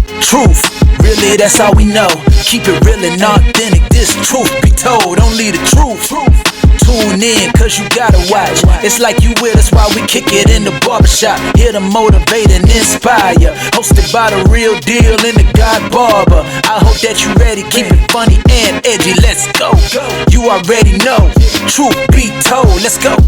Truth, really that's all we know. Keep it real and authentic, this truth be told. Only the truth. Tune in, cause you gotta watch. It's like you with us while we kick it in the barbershop. Here to motivate and inspire. Hosted by the real deal and the God Barber. I hope that you ready, keep it funny and edgy. Let's go. You already know. Truth be told, let's go.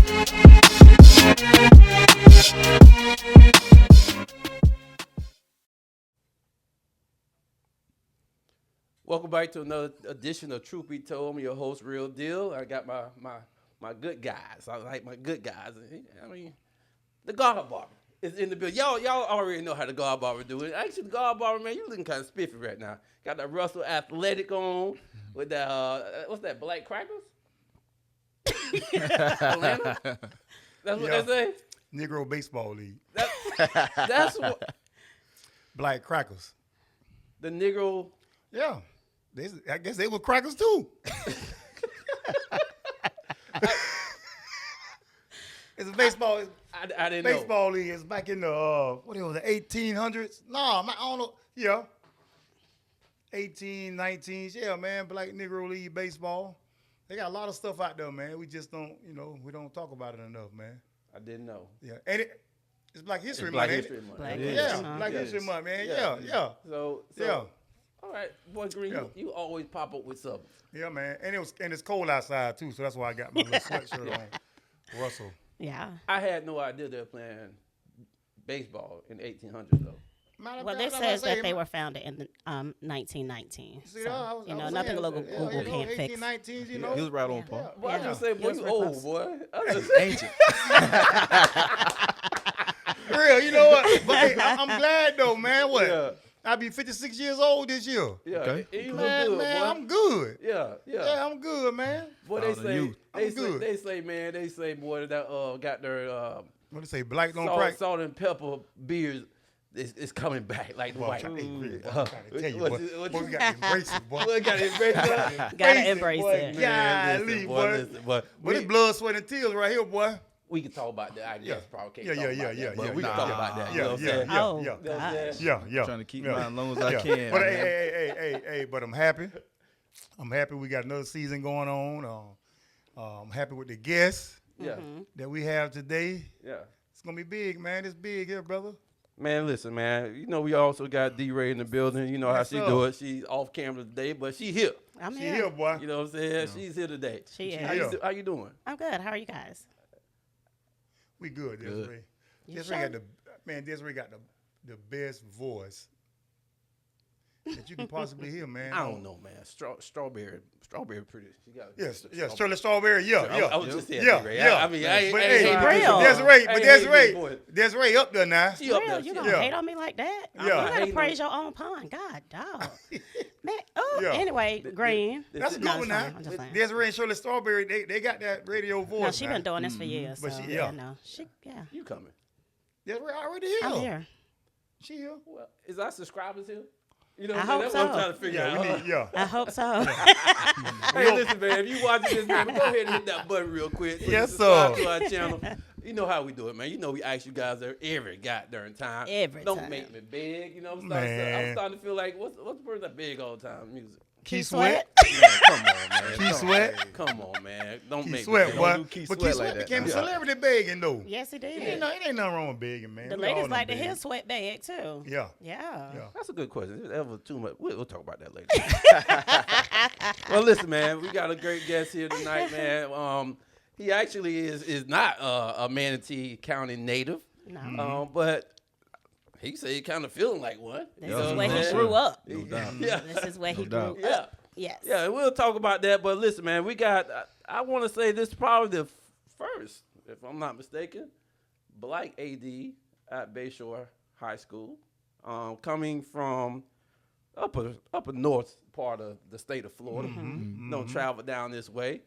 Welcome back to another edition of Troof Be Told. I'm your host, Real Deal. I got my good guys. I like my good guys. I mean, the God Barber is in the building. Y'all already know how the God Barber do it. Actually, the God Barber, man, you looking kind of spiffy right now. Got that Russell Athletic on with that, what's that, Black Crackers? Atlanta? That's what they say? Negro Baseball League. That's what. Black Crackers. The Negro. Yeah. I guess they were crackers too. It's a baseball. I didn't know. Baseball league is back in the the 1800s. No, I don't know. Yeah, 19s. Yeah, man. Black Negro League baseball. They got a lot of stuff out there, man. We just don't, we don't talk about it enough, man. I didn't know. Yeah, and it's Black History Month. Black History Month. Black History Month, man. Yeah. So yeah. All right, boy Green, you always pop up with something. Yeah, man, and it's cold outside too, so that's why I got my little sweatshirt on. Russell. Yeah. I had no idea they were playing baseball in the 1800s though. Well, this says that they were founded in 1919. See, so, nothing Google can't fix. 1819s, He was right on point. Boy, I just say, boy, you old, boy. Ancient. Real, you know what? But hey, I'm glad though, man. What? Yeah. I'll be 56 years old this year. Yeah, Okay. You Man, look good, boy. I'm good. Yeah, I'm good, man. Boy, Proud of you. they say, boy, that got their What they say? Black don't crack. salt and pepper beers is coming back like the white. I'm trying to tell you, boy, we got to embrace it, boy. Boy, gotta embrace it. Gotta embrace it. Golly, boy. But it's blood, sweat, and tears right here, boy. We can talk about that. I guess probably can't Yeah, talk about that. But yeah, we can talk about that. You know what I'm saying? Oh, You know what I'm saying? Yeah. Trying to keep mine as long as I can. But hey, but I'm happy. I'm happy we got another season going on. I'm happy with the guests Yeah. that we have today. Yeah. It's going to be big, man. It's big here, brother. Man, listen, man. You know, we also got D-Ray in the building. You know how Yes, she sir. do it. She's off camera today, but she here. I'm She here. here, boy. You know what I'm saying? She's here today. She is. How you doing? I'm good. How are you guys? We good, Desiree. You Desiree sure? Desiree got the best voice that you can possibly hear, man. I don't know, man. Strawberry pretty. She got Shirley Strawberry, I was just saying, yeah, D-Ray. yeah. I mean, I ain't But hating hey, Real. Desiree up there now. She up there. You gonna Yeah. hate on me like that? Yeah. You gotta hating praise your own pond. God, dog. Man, oh, Yeah. anyway, Green. That's a No, good it's one fine. now. I'm just saying. Desiree and Shirley Strawberry, they got that radio voice. No, she now. been doing this for years. But so, she- yeah, yeah. no. Yeah. You coming? Desiree already here. I'm here. She here. Well, is our subscribers here? You know I what I'm saying? hope That's what I'm so. trying to figure Yeah, out. we need, yeah. I hope so. Hey, listen, man. If you watching this, man, go ahead and hit that button real quick. Yes, Subscribe sir. to our channel. You know how we do it, man. You know we ask you guys there every goddamn time. Every Don't time. make me beg. You know, I'm Man. starting to feel like what's the person that beg all the time? Music. Key Sweat. Man, come on, man. Key Sweat. Come on, man. Don't Key make Sweat, me beg. boy. do Key But Sweat Key Sweat like that. became a Yeah. celebrity begging, though. Yes, he did. It ain't nothing wrong with begging, man. The We all ladies know like to begging. hear sweat bag too. Yeah. Yeah. Yeah. That's a good question. If ever too much, we'll talk about that later. Well, listen, man, we got a great guest here tonight, man. He actually is not a Manatee County native, No. but he said he kind of feeling like one. This You know is what where I'm he saying? grew up. No doubt. Yeah. This is where he doubt. grew Yeah. up. Yes. Yeah, and we'll talk about that. But listen, man, we got, I want to say this is probably the first, if I'm not mistaken, black AD at Bayshore High School, coming from upper north part of the state of Florida. Don't travel down this way.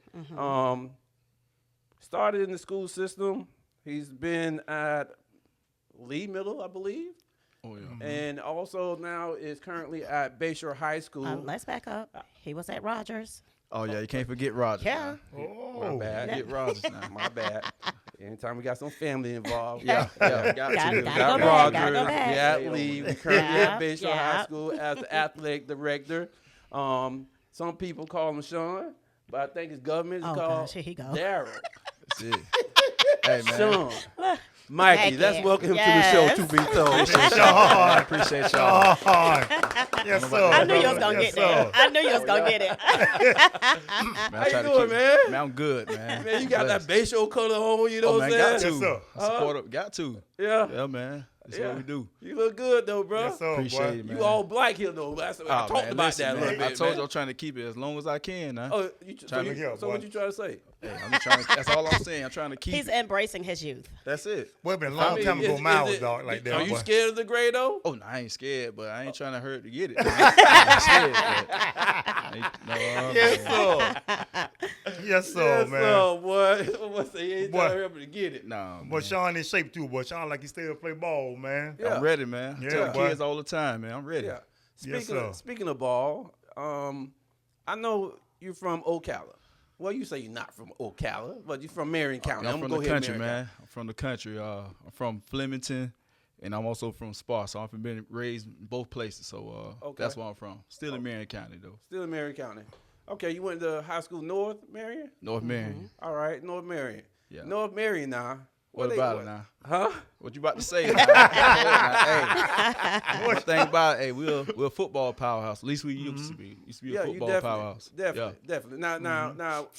Started in the school system. He's been at Lee Middle, I believe. Oh, yeah. And also now is currently at Bayshore High School. Let's back up. He was at Rogers. Oh yeah, you can't forget Rogers. Yeah. My bad. Get Rogers now. My bad. Anytime we got some family involved. Yeah, got Gotta to. go Got back, gotta go Rogers, back. the athlete. We currently at Yeah, Bayshore High yeah. School as the athletic director. Some people call him Sean, but I think his government is Oh, called gosh, here he go. Daryl. That's it. Hey man, Sean. Mikey, let's Heck welcome him yes. to the show, Troof Be Told. Sean. appreciate y'all. Sean. Yes, sir. I knew you was brother. gonna Yes, get there. sir. I knew you was gonna get it. Man, How you doing, man? Man, I'm good, man. Man, you got Blessed. that Bayshore color on, you know Oh what man, I'm got saying? to. Yes, sir. Support up, got to. Yeah. Yeah, man. That's what we do. You look good, though, bro. Yes, sir, Appreciate boy. it, man. You all black here, though. I talked man, about listen, that a man. little bit, I told man. you I'm trying to keep it as long as I can. Now. Oh, you Trying to- Yeah, so boy. what you trying to say? Hey, I'm just trying to. That's all I'm saying. I'm trying to keep He's it. embracing his youth. That's it. Boy, it been a long time is- ago, is Miles, it- dog, like that, Are you boy. scared of the gray, though? Oh, no, I ain't scared, but I ain't trying to hurt to get it. I ain't scared, but Yes, sir. Yes, sir, Yes, man. sir, boy. What's the ain't Boy. trying to help me to get it? No, Boy, man. Sean in shape, too, boy. Sean like he still play ball, man. Yeah. I'm ready, man. Yeah, Tell the boy. kids all the time, man. I'm ready. Yeah. Yes, Speaking sir. of ball, I know you're from Ocala. Well, you say you're not from Ocala, but you're from Marion County. I'm from gonna the go ahead country, Marion man. I'm from the country. I'm from Flemington, and I'm also from Sparta. So I've been raised in both places. So Okay. that's where I'm from. Still in Marion County, though. Still in Marion County. Okay, you went to high school North Marion? North Marion. All right, North Marion. Yeah. North Marion now. What they- about it now? Huh? What you about to say? Hey, one thing about it, hey, we're a football powerhouse. At least we used to be. Used to be a you football definitely, powerhouse. definitely.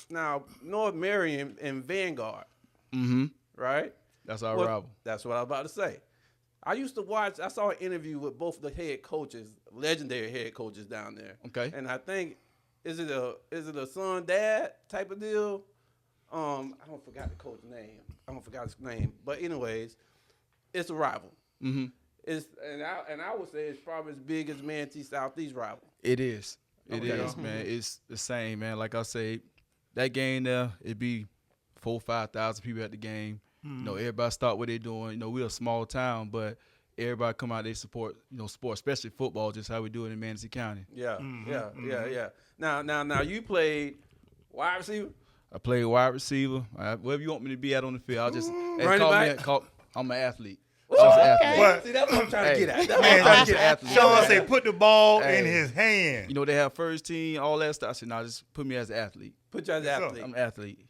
Now, North Marion and Vanguard, Mm-hmm. right? That's our Well, rival. That's what I was about to say. I used to watch. I saw an interview with both the head coaches, legendary head coaches down there. Okay. And I think is it a son dad type of deal? I don't forgot the coach's name. I don't forgot his name. But anyways, it's a rival. Mm-hmm. It's and I would say it's probably as big as Manatee Southeast rival. It is. It Okay. is, man. It's the same, man. Like I say, that game there, it'd be 4,000-5,000 people at the game. You know, everybody start what they're doing. You know, we're a small town, but everybody come out, they support, sports, especially football, just how we do it in Manatee County. Yeah, yeah. Now you played wide receiver. I play wide receiver, wherever you want me to be at on the field. I'll just Running back? I'm an athlete. Ooh, Just an okay. athlete. But- See, that's what I'm trying to Hey, get at. That's what Man, I'm trying to just get at. athlete. Sean say put the ball Hey. in his hand. You know, they have first team, all that stuff. I said, nah, just put me as an athlete. Put you as an Yes, sir. athlete. I'm an athlete.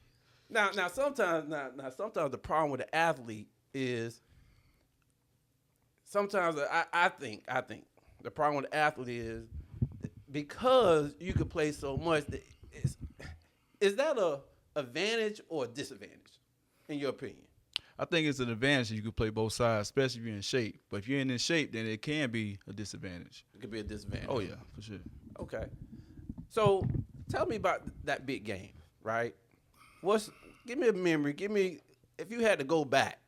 Now sometimes the problem with the athlete is sometimes I think the problem with the athlete is because you can play so much. Is that a advantage or a disadvantage in your opinion? I think it's an advantage if you can play both sides, especially if you're in shape. But if you're in shape, then it can be a disadvantage. It could be a disadvantage. Oh, yeah, for sure. Okay. So tell me about that big game, right? Give me a memory. Give me if you had to go back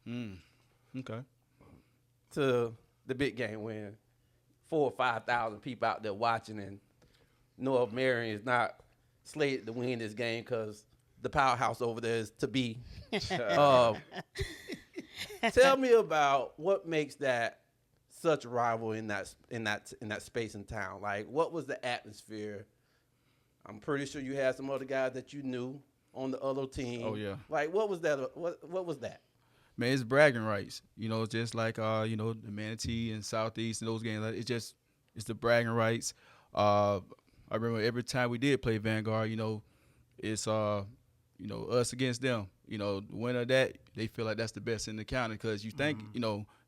Okay. to the big game when 4,000 or 5,000 people out there watching and North Marion is not slated to win this game because the powerhouse over there is to be. Tell me about what makes that such a rival in that space in town. Like, what was the atmosphere? I'm pretty sure you had some other guys that you knew on the other team. Oh, yeah. Like, what was that? What was that? Man, it's bragging rights. Just like the Manatee and Southeast and those games. It's the bragging rights. I remember every time we did play Vanguard, it's us against them. The winner of that, they feel like that's the best in the county because you think,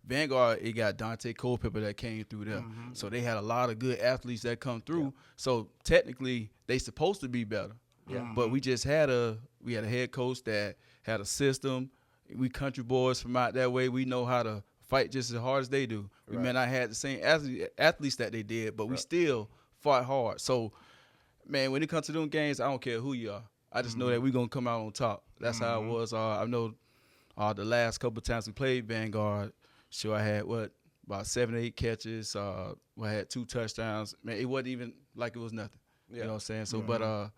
Vanguard, it got Dante Culpepper that came through there. So they had a lot of good athletes that come through. Yeah. So technically, they supposed to be better. Yeah. But we just had a head coach that had a system. We country boys from out that way. We know how to fight just as hard as they do. We may not have the same athletes that they did, but we still fought hard. So, man, when it comes to them games, I don't care who you are. I just know that we're going to come out on top. That's how it was. I know the last couple of times we played Vanguard, sure I had, about 7 or 8 catches. I had 2 touchdowns. Man, it wasn't even like it was nothing. Yeah. You know what I'm saying? So, but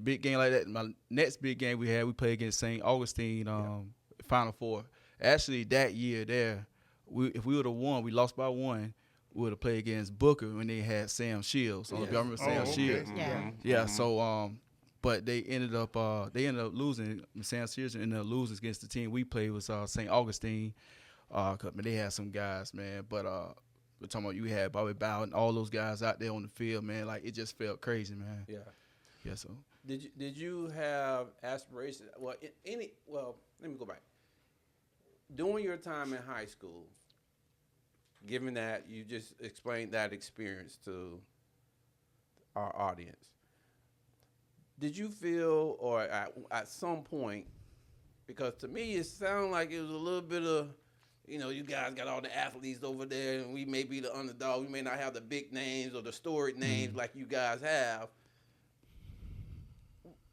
big game like that. My next big game we played against St. Augustine, Final Four. Actually, that year there, if we would have won, we lost by 1. would have played against Booker when they had Sam Shields. I don't know if y'all remember Sam okay. Shields. Yeah. Yeah. So but they ended up losing. Sam Shields ended up losing against the team we played was St. Augustine. They had some guys, man. But we're talking about you had Bobby Bow and all those guys out there on the field, man. Like it just felt crazy, man. Yeah. Yeah. So Did you have aspirations? Well, let me go back. During your time in high school, given that you just explained that experience to our audience, did you feel, or at some point, because to me it sounded like it was a little bit of, you guys got all the athletes over there, and we may be the underdog. We may not have the big names or the storied names like you guys have.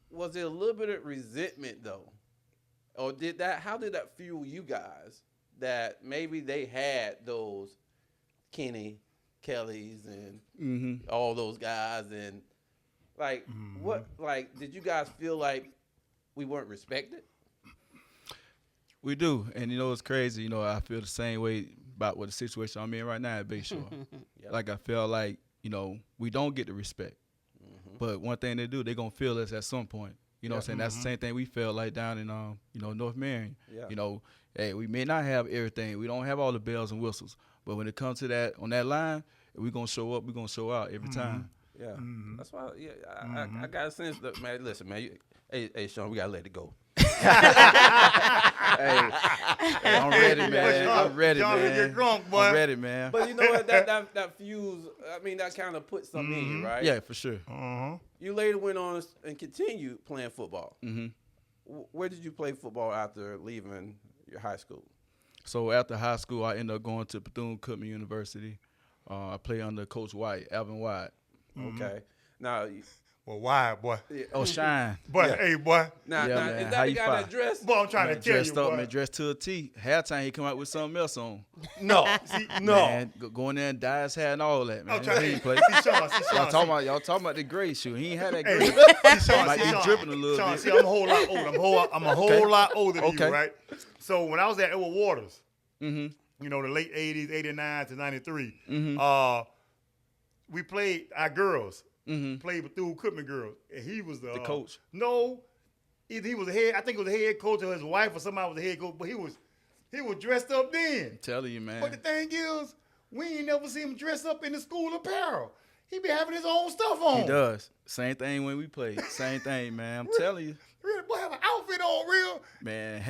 Was there a little bit of resentment though, or how did that fuel you guys that maybe they had those Kenny Kellys and all those guys, and did you guys feel like we weren't respected? we do, and it's crazy. I feel the same way about what the situation I'm in right now at Bayshore. Yep. Like I feel like we don't get the respect. But one thing they do, they're going to feel us at some point. You know what I'm saying? That's the same thing we felt like down in, North Marion. Yeah. Hey, we may not have everything. We don't have all the bells and whistles. But when it comes to that, on that line, we're going to show up, we're going to show out every time. Yeah. That's why, I got a sense that, man, listen, man, hey, Sean, we got to let it go. Hey, I'm ready, man. I'm ready, John, man. get drunk, boy. I'm ready, man. But you know what? That fuse, that kind of put something in you, right? Yeah, for sure. You later went on and continued playing football. Where did you play football after leaving your high school? So after high school, I ended up going to Bethune-Cookman University. I played under Coach White, Alvin White. Okay. Now, Well, why, boy? Oh, Shine. Boy, hey, boy. now man. is How that the you guy fight? that dressed? Boy, I'm trying to tell you, Dressed up, boy. man, dressed to a T. Halftime, he come out with something else on. No. Man, go in there and dye his hair and all that, man. I'm trying He to ain't play. see Sean. Y'all talking about the gray shoe. He ain't had that Hey, gray. see, Sean, Might be dripping a little Sean, bit. see, I'm a whole lot older. I'm a whole lot older than you, Okay. right? So when I was at Edward Waters, the late 80s, 89 to 93, we played our girls. Played with Bethune-Cookman girls, and he was the coach. No, either he was the head. I think it was the head coach or his wife or somebody was the head coach. But he was dressed up then. I'm telling you, man. But the thing is, we ain't never see him dress up in the school apparel. He be having his own stuff on. He does. Same thing when we played. Same thing, man. I'm telling you. Really, boy, have an outfit on, real. Man,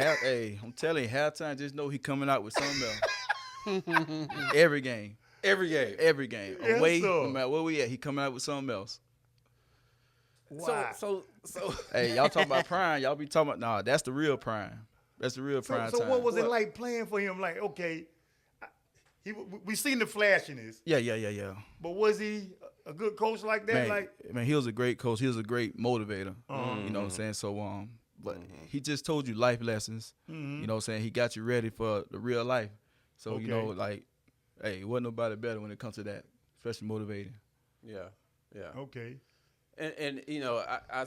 I'm telling you, halftime, just know he coming out with something else. Every game. Every game. Every game. Yes, Away, sir. no matter where we at, he coming out with something else. Why? So Hey, y'all talking about prime. Y'all be talking about, nah, that's the real prime. That's the real prime So time. what was it like playing for him? Like, okay, we seen the flashiness, Yeah. but was he a good coach like that? Man, he was a great coach. He was a great motivator. You know what I'm saying? So, but he just told you life lessons. You know what I'm saying? He got you ready for the real life. So, Okay. Hey, wasn't nobody better when it comes to that, especially motivating. yeah. Okay. And I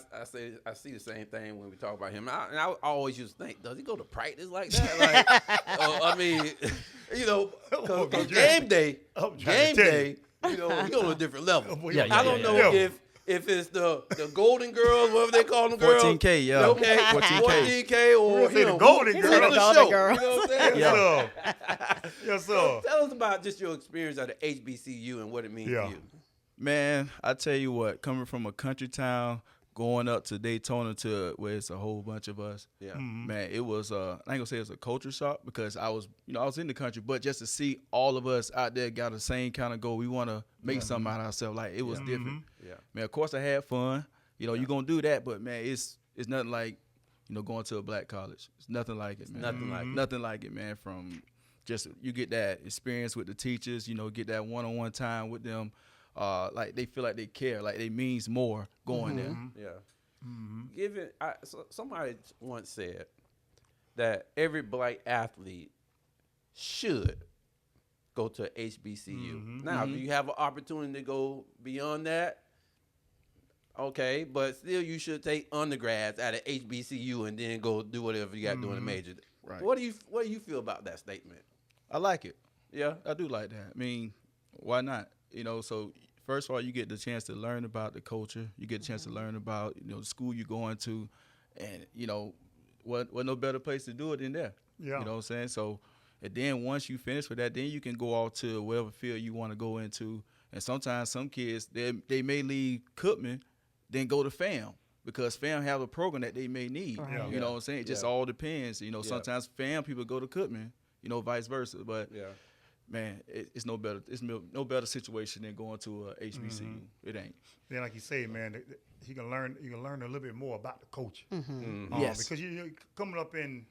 see the same thing when we talk about him. And I always used to think, does he go to practice like that? Cause game day, he on a different level. Yeah, I don't know if it's the Golden Girls, whatever they call them girls. 14K, yeah. Okay, 14K. or Say the Golden He's Girl. like a the Golden show. Girl. You know what I'm saying? Yes, sir. Yes, sir. Tell us about just your experience at the HBCU and what it means to you. Man, I tell you what, coming from a country town, going up to Daytona to where it's a whole bunch of us. Yeah. Man, it was I ain't gonna say it's a culture shock because I was in the country, but just to see all of us out there got the same kind of goal. We want to make something out of ourselves. Like it was different. Yeah. Man, of course I had fun. You're gonna do that, but man, it's nothing like going to a black college. It's nothing like it, man. Nothing like it, man. From just you get that experience with the teachers. Get that one-on-one time with them. Like they feel like they care, like it means more going there. Yeah. Somebody once said that every black athlete should go to HBCU. Now, do you have an opportunity to go beyond that? Okay, but still you should take undergrads at an HBCU and then go do whatever you got to do in a major. Right. What do you feel about that statement? I like it. Yeah. I do like that. I mean, Why not? You know, so first of all, you get the chance to learn about the culture. You get a chance to learn about, you know, the school you're going to, and, you know, what no better place to do it than there. Yeah. You know what I'm saying? So, and then once you finish with that, then you can go off to whatever field you want to go into. And sometimes some kids, they may leave Cookman, then go to FAM, because FAM have a program that they may need. Right. Yeah. You know what I'm saying? It just all depends. You know, sometimes FAM people go to Cookman, you know, vice versa. But man, it's no better. It's no better situation than going to a HBCU. It ain't. Then, like you say, man, he can learn. You can learn a little bit more about the culture. Yes. Because you coming up in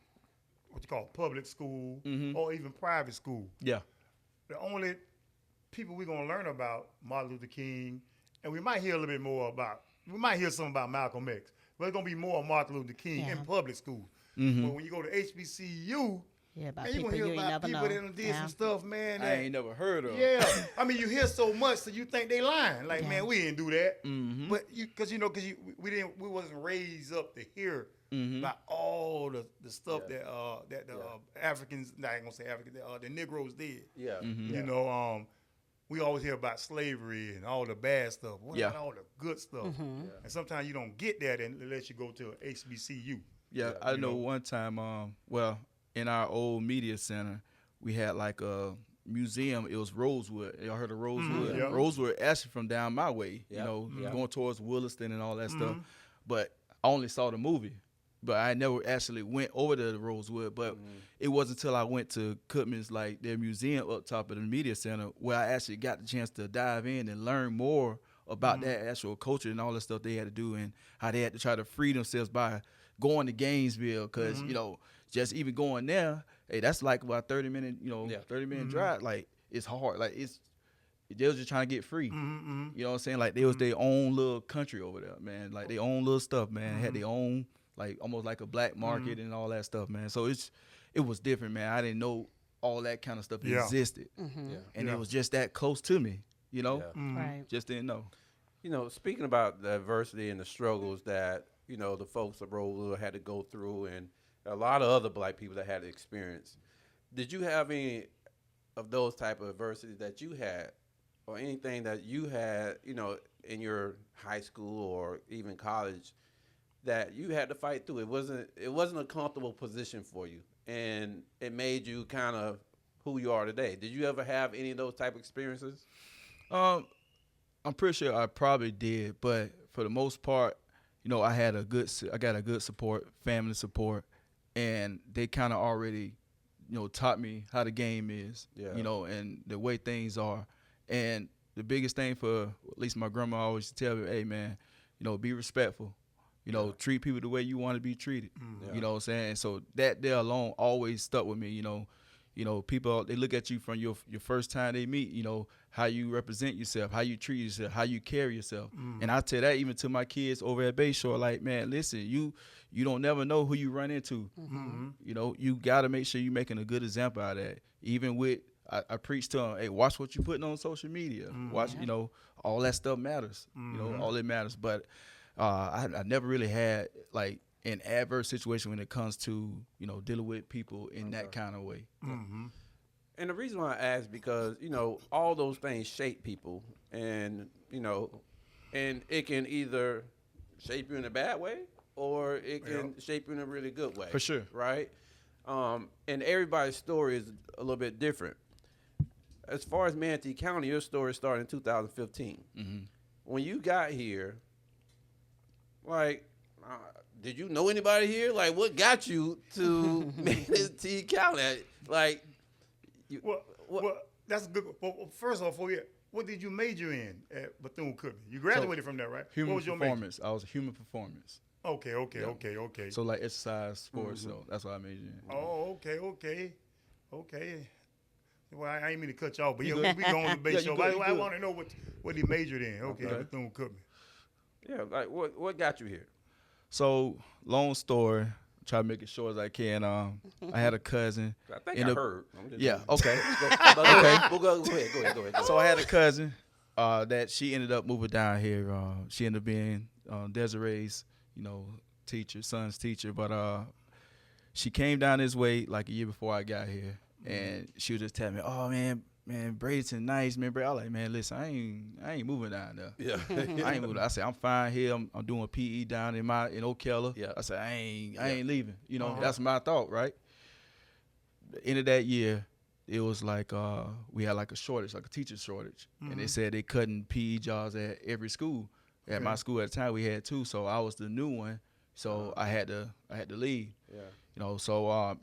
what you call public school or even private school. Yeah. The only people we're gonna learn about Martin Luther King, and we might hear a little bit more about. We might hear something about Malcolm X, but it's gonna be more Martin Luther King in public school. But when you go to HBCU, about man, you people gonna hear you ain't about never people know. that did some stuff, man. I That, ain't never heard of. yeah, I mean, you hear so much, so you think they lying. Like, man, we didn't do that. But because we wasn't raised up to hear about all the stuff that the Africans, I ain't gonna say Africans, the Negroes did. Yeah. You know, we always hear about slavery and all the bad stuff. What about all the good stuff? And sometimes you don't get that unless you go to a HBCU. Yeah, I know one time, in our old media center, we had like a museum. It was Rosewood. Y'all heard of Rosewood? Yeah. Rosewood actually from down my way, you know, going towards Williston and all that stuff. But I only saw the movie. But I never actually went over to the Rosewood. But it wasn't until I went to Cookman's, like their museum up top of the media center, where I actually got the chance to dive in and learn more about that actual culture and all the stuff they had to do and how they had to try to free themselves by going to Gainesville. Because, you know, just even going there, hey, that's like about 30-minute drive. Like, it's hard. Like, they was just trying to get free. You know what I'm saying? Like, they was their own little country over there, man. Like, their own little stuff, man. Had their own, like, almost like a black market and all that stuff, man. So it was different, man. I didn't know all that kind of stuff existed. And it was just that close to me, you know? Right. Just didn't know. You know, speaking about the adversity and the struggles that, you know, the folks of Rosewood had to go through and a lot of other black people that had to experience, did you have any of those type of adversity that you had or anything that you had, you know, in your high school or even college that you had to fight through? It wasn't a comfortable position for you, and it made you kind of who you are today. Did you ever have any of those type of experiences? I'm pretty sure I probably did, but for the most part, you know, I got a good support, family support, and they kind of already, you know, taught me how the game is, you know, and the way things are. And the biggest thing for, at least my grandma always tell me, hey, man, you know, be respectful. You know, treat people the way you want to be treated. You know what I'm saying? So that there alone always stuck with me, you know. You know, people, they look at you from your first time they meet, you know, how you represent yourself, how you treat yourself, how you carry yourself. And I tell that even to my kids over at Bayshore, like, man, listen, you don't never know who you run into. You know, you got to make sure you're making a good example out of that. Even with, I preach to them, hey, watch what you're putting on social media. Watch, you know, all that stuff matters. You know, all it matters. But I never really had, like, an adverse situation when it comes to, you know, dealing with people in that kind of way. And the reason why I ask, because, you know, all those things shape people, and, you know, and it can either shape you in a bad way or it can shape you in a really good way. For sure. Right? And everybody's story is a little bit different. As far as Manatee County, your story started in 2015. When you got here, like, did you know anybody here? Like, what got you to Manatee County? Like, well, that's a good. Well, first off, what did you major in at Bethune-Cookman? You graduated from there, right? Human what was your performance. I was human performance. Okay. So like exercise, sports. So that's what I majored in. Oh, okay. Well, I ain't mean to cut you off, but yeah, we go on the base show. I want to know what he majored in. Okay. Bethune-Cookman. Yeah, like what got you here? So long story. Try to make it short as I can. I had a cousin. I think I heard. Okay. Go ahead. So I had a cousin that she ended up moving down here. She ended up being Desiree's, you know, son's teacher. But she came down this way like a year before I got here, and she was just telling me, "Oh man, man, Bradenton nice, man. I was like, man, listen, I ain't moving down there. Yeah. I ain't moving. I said, I'm fine here. I'm doing PE down in Ocala. Yeah. I said, I ain't leaving. You know, that's my thought, right? The end of that year, it was like we had like a shortage, like a teacher shortage, and they said they cutting PE jobs at every school. At my school at the time, we had 2, so I was the new one, so I had to leave. Yeah. You know, so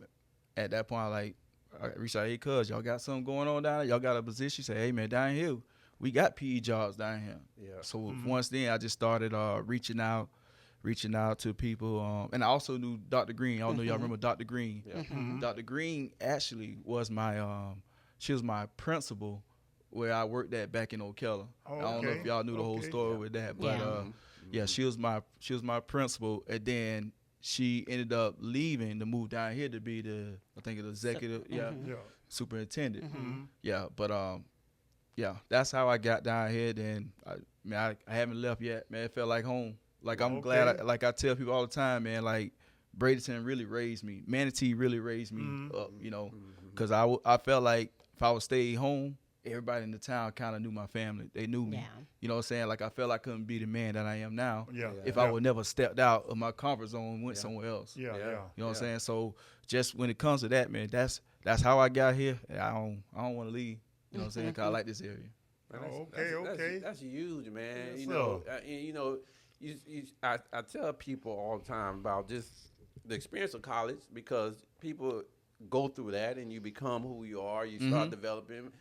at that point, I reached out, hey, cuz, y'all got something going on down there? Y'all got a position? Say, hey, man, down here, we got PE jobs down here. Yeah. So once then, I just started reaching out to people. And I also knew Dr. Green. I don't know y'all remember Dr. Green. Yeah. Dr. Green actually was she was my principal where I worked at back in Ocala. I don't know if y'all knew the whole story with that, but she was my principal, and then she ended up leaving to move down here to be the executive, superintendent. Yeah, but that's how I got down here. Then I haven't left yet, man. It felt like home. Like I'm glad. Like I tell people all the time, man. Like Bradenton really raised me. Manatee really raised me up. You know, because I felt like if I would stay home, everybody in the town kind of knew my family. They knew me. Yeah. You know what I'm saying? Like I felt I couldn't be the man that I am now if I I would never stepped out of my comfort zone and went somewhere else. Yeah. You know what I'm saying? So just when it comes to that, man, that's how I got here. And I don't want to leave. You know what I'm saying? 'Cause I like this area. Okay. That's huge, man. Yes, you know, I tell people all the time about just the experience of college, because people go through that and you become who you are. You start developing.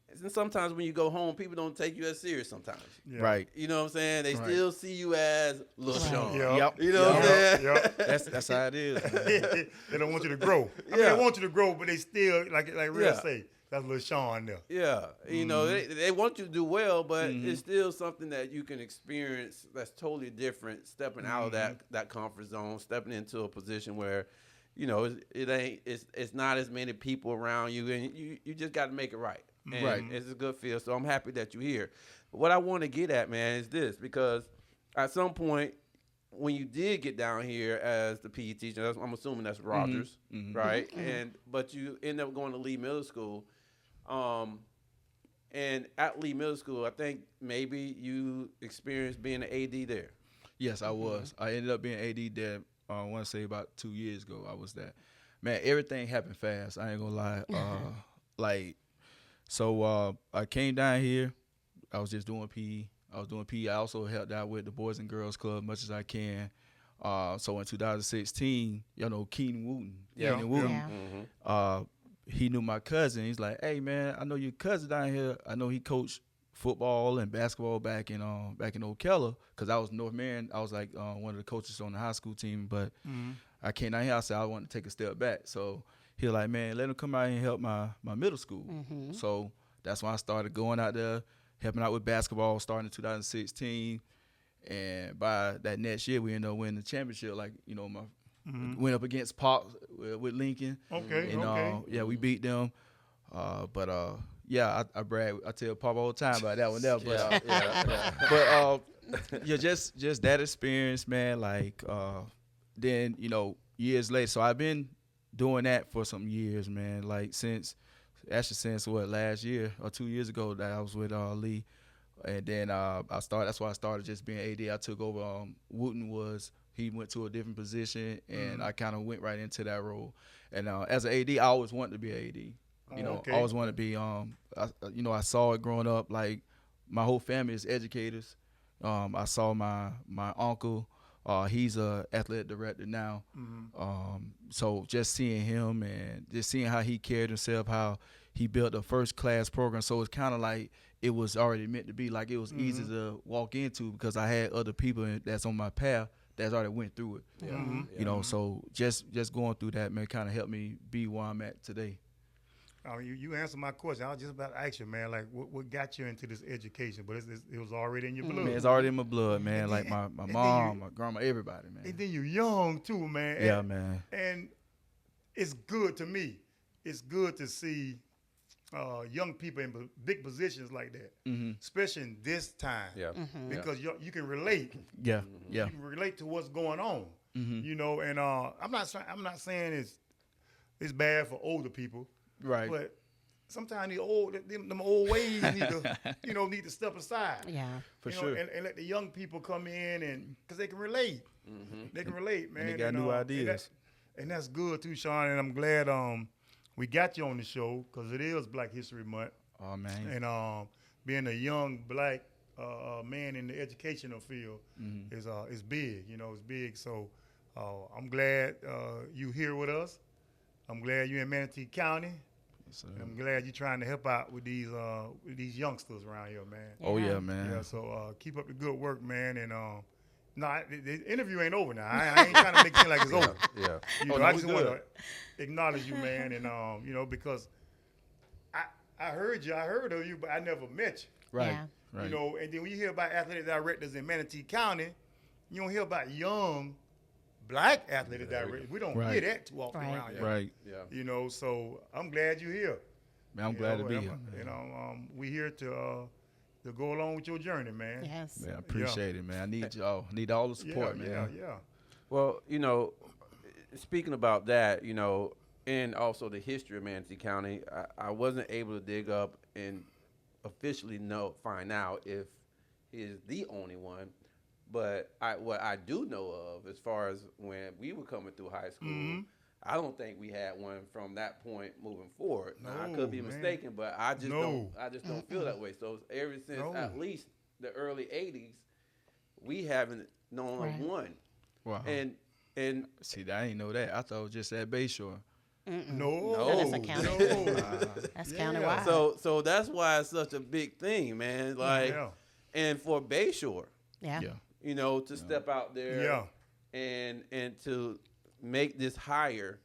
And sometimes when you go home, people don't take you as serious sometimes. Yeah. Right. You know what I'm saying? They still see you as Lil Sean. Yep. You know what I'm saying? Yep. That's how it is, man. They don't want you to grow. I mean, they want you to grow, but they still, like Real say, that's Lil Sean there. Yeah. You know, they want you to do well, but it's still something that you can experience that's totally different, stepping out of that comfort zone, stepping into a position where, you know, it's not as many people around you, and you just got to make it right. And it's a good feel. So I'm happy that you're here. But what I want to get at, man, is this, because at some point when you did get down here as the PE teacher, I'm assuming that's Rogers, right? But you end up going to Lee Middle School. And at Lee Middle School, I think maybe you experienced being an AD there. Yes, I was. I ended up being AD there. I want to say about 2 years ago. I was that. Man, everything happened fast. I ain't gonna lie. So I came down here. I was just doing PE. I also helped out with the Boys and Girls Club much as I can. So in 2016, you know, Keenan Wooten. He knew my cousin. He's like, hey, man, I know your cousin down here. I know he coached football and basketball back in Ocala, because I was North Marion. I was like one of the coaches on the high school team. But I came down here. I said I want to take a step back. So he was like, man, let him come out here and help my middle school. So that's when I started going out there, helping out with basketball, starting in 2016. And by that next year, we ended up winning the championship. Like, you know, went up against Pop with Lincoln. And we beat them. I brag. I tell Pop all the time about that one there. But just that experience, man. Like then, you know, years later. So I've been doing that for some years, man. Like since last year or 2 years ago that I was with Lee. And then that's why I started just being AD. I took over. Wooten he went to a different position, and I kind of went right into that role. And as an AD, I always wanted to be an AD. You know, I always wanted to be. I saw it growing up. Like my whole family is educators. I saw my uncle. He's a athletic director now. So just seeing him and just seeing how he carried himself, how he built a first class program. So it's kind of like it was already meant to be. Like it was easy to walk into because I had other people that's on my path that's already went through it. You know, so just going through that, man, kind of helped me be where I'm at today. You answered my question. I was just about to ask you, man, like what got you into this education? But it was already in your blood. Man, it's already in my blood, man. Like my mom, my grandma, everybody, man. And then you're young too, man. Yeah, man. And it's good to me. It's good to see young people in big positions like that, especially in this time. Because you can relate. You can relate to what's going on. You know, and I'm not saying it's bad for older people. Right. But sometimes them old ways need to, need to step aside. Yeah. For You know, sure. and let the young people come in and because they can relate. They can relate, man. And they got new ideas. And that's good too, Sean. And I'm glad we got you on the show because it is Black History Month. Oh man. And being a young black man in the educational field is big. It's big. So I'm glad you here with us. I'm glad you're in Manatee County. Yes, And I'm glad you're trying to help out with these youngsters around here, man. Oh yeah, man. Yeah. So keep up the good work, man. And the interview ain't over now. I ain't trying to make it seem like it's over. Yeah. I just want to acknowledge you, man, and because I heard of you, but I never met you. Right. Yeah. Right. And then when you hear about athletic directors in Manatee County, you don't hear about young black athletic directors. We don't hear that too often around here. Right. Yeah. So I'm glad you're here. Man, I'm glad to be here. We here to go along with your journey, man. Yes. Man, I appreciate it, man. I need y'all. Need all the support, man. Yeah. Well, speaking about that, and also the history of Manatee County, I wasn't able to dig up and officially find out if he is the only one. But what I do know of, as far as when we were coming through high school, I don't think we had one from that point moving forward. Now, I could be mistaken, but I just don't feel that way. So ever since at least the early '80s, we haven't known of one. Wow. And See, I didn't know that. I thought it was just at Bayshore. No. That's a county. That's countywide. So that's why it's such a big thing, man. And for Bayshore, Yeah. to step out there and to make this hire,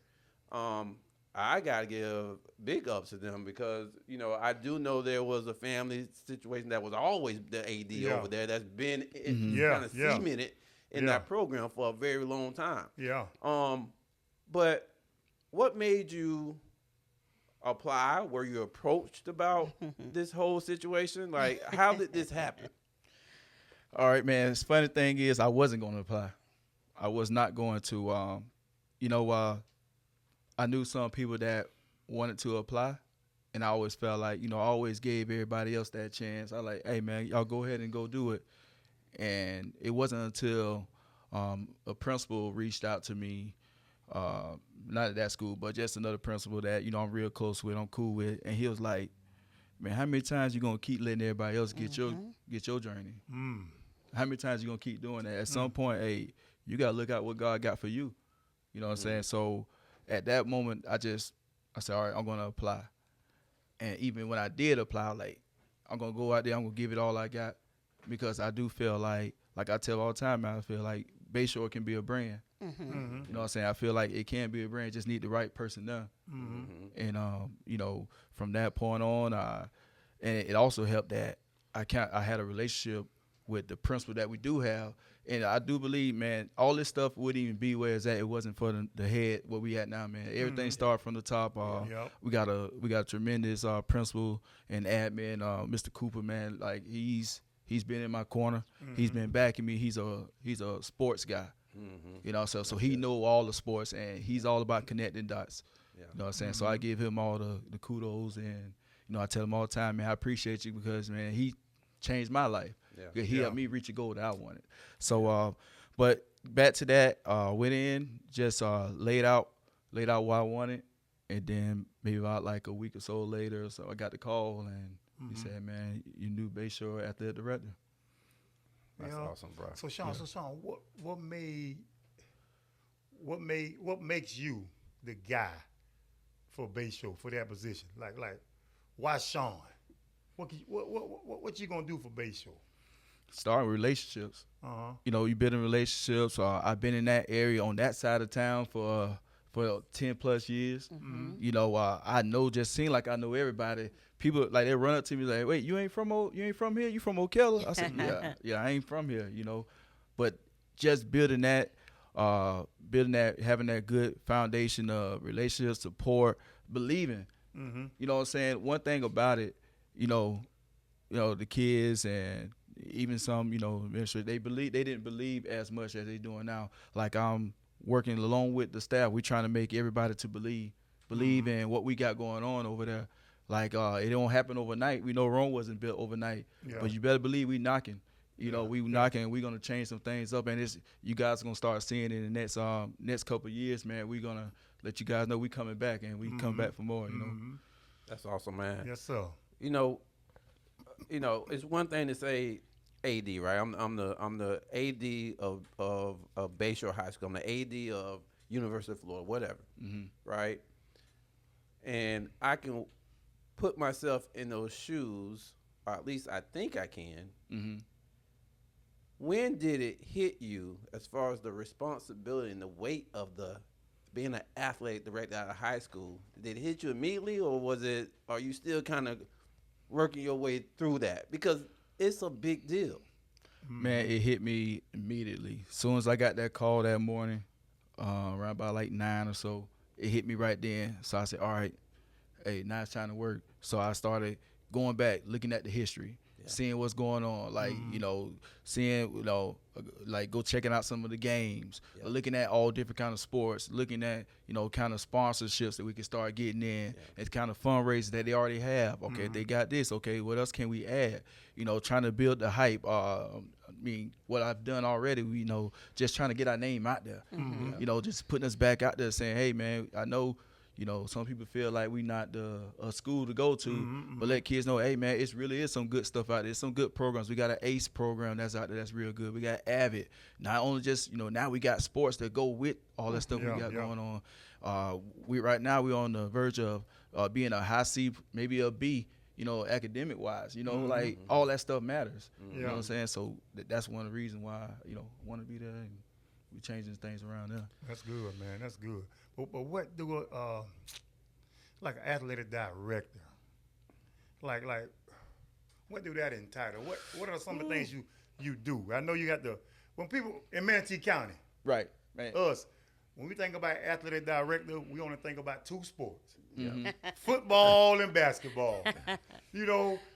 I gotta give big ups to them because I do know there was a family situation that was always the AD over there that's been kind of cemented in that program for a very long time. Yeah. But what made you apply? Were you approached about this whole situation? Like, how did this happen? All right, man. The funny thing is, I wasn't going to apply. I was not going to. I knew some people that wanted to apply, and I always felt like, I always gave everybody else that chance. I like, hey, man, y'all go ahead and go do it. And it wasn't until a principal reached out to me, not at that school, but just another principal that, I'm real close with, I'm cool with, and he was like, man, how many times you going to keep letting everybody else get your journey? How many times you going to keep doing that? At some point, hey, you got to look at what God got for you. You know what I'm saying? So at that moment, I said, all right, I'm going to apply. And even when I did apply, I'm going to go out there, I'm going to give it all I got because I do feel like I tell all the time, man, I feel like Bayshore can be a brand. You know what I'm saying? I feel like it can be a brand, just need the right person there. And, from that point on, and it also helped that I had a relationship with the principal that we do have. And I do believe, man, all this stuff wouldn't even be where it's at. It wasn't for the head where we at now, man. Everything started from the top. We got a tremendous principal and admin, Mr. Cooper, man. Like he's been in my corner. He's been backing me. He's a sports guy. So he know all the sports and he's all about connecting dots. You know what I'm saying? So I give him all the kudos and I tell him all the time, man, I appreciate you because, man, he changed my life. He helped me reach a goal that I wanted. So, but back to that, went in, just laid out what I wanted, and then maybe about like a week or so later, so I got the call, and he said, "Man, you new Bayshore athletic director." That's awesome, bro. So Sean, what makes you the guy for Bayshore for that position? Like why Sean? What you gonna do for Bayshore? Starting relationships. You've been in relationships. I've been in that area on that side of town for 10 plus years. I know, just seem like I know everybody. People like they run up to me like, "Wait, you ain't from here? You from Ocala?" I said, "Yeah, I ain't from here." But just building that, having that good foundation of relationship support, believing. You know what I'm saying? One thing about it, the kids and even some, they didn't believe as much as they doing now. Like I'm working along with the staff. We're trying to make everybody to believe in what we got going on over there. Like it don't happen overnight. We know Rome wasn't built overnight, but you better believe we knocking. You know, we knocking. We're gonna change some things up, and you guys are gonna start seeing it in the next couple of years, man. We're gonna let you guys know we coming back, and we come back for more. You know, That's awesome, man. Yes, sir. You know, it's one thing to say AD, right? I'm the AD of Bayshore High School. I'm the AD of University of Florida, whatever, right? And I can put myself in those shoes, or at least I think I can. When did it hit you as far as the responsibility and the weight of being an athletic director out of high school? Did it hit you immediately, or are you still kind of working your way through that? Because it's a big deal. Man, it hit me immediately. As soon as I got that call that morning, around about like 9 or so, it hit me right then. So I said, all right, hey, now it's time to work. So I started going back, looking at the history, seeing what's going on, like, seeing, like go checking out some of the games, looking at all different kind of sports, looking at, kind of sponsorships that we can start getting in, and kind of fundraisers that they already have. Okay, they got this. Okay, what else can we add? Trying to build the hype. What I've done already, just trying to get our name out there. Just putting us back out there saying, hey, man, I know, some people feel like we not a school to go to, but let kids know, hey, man, it really is some good stuff out there. Some good programs. We got an ACE program that's out there that's real good. We got AVID. Not only just, now we got sports that go with all that stuff we got going on. Right now we're on the verge of being a high C, maybe a B, academic wise, like all that stuff matters. You know what I'm saying? So that's one of the reasons why, want to be there, and we changing things around there. That's good, man. That's good. But what do like an athletic director, like what do that entitle? What are some of the things you do? I know you got when people in Manatee County, right, man. Us, when we think about athletic director, we only think about two sports. Football and basketball.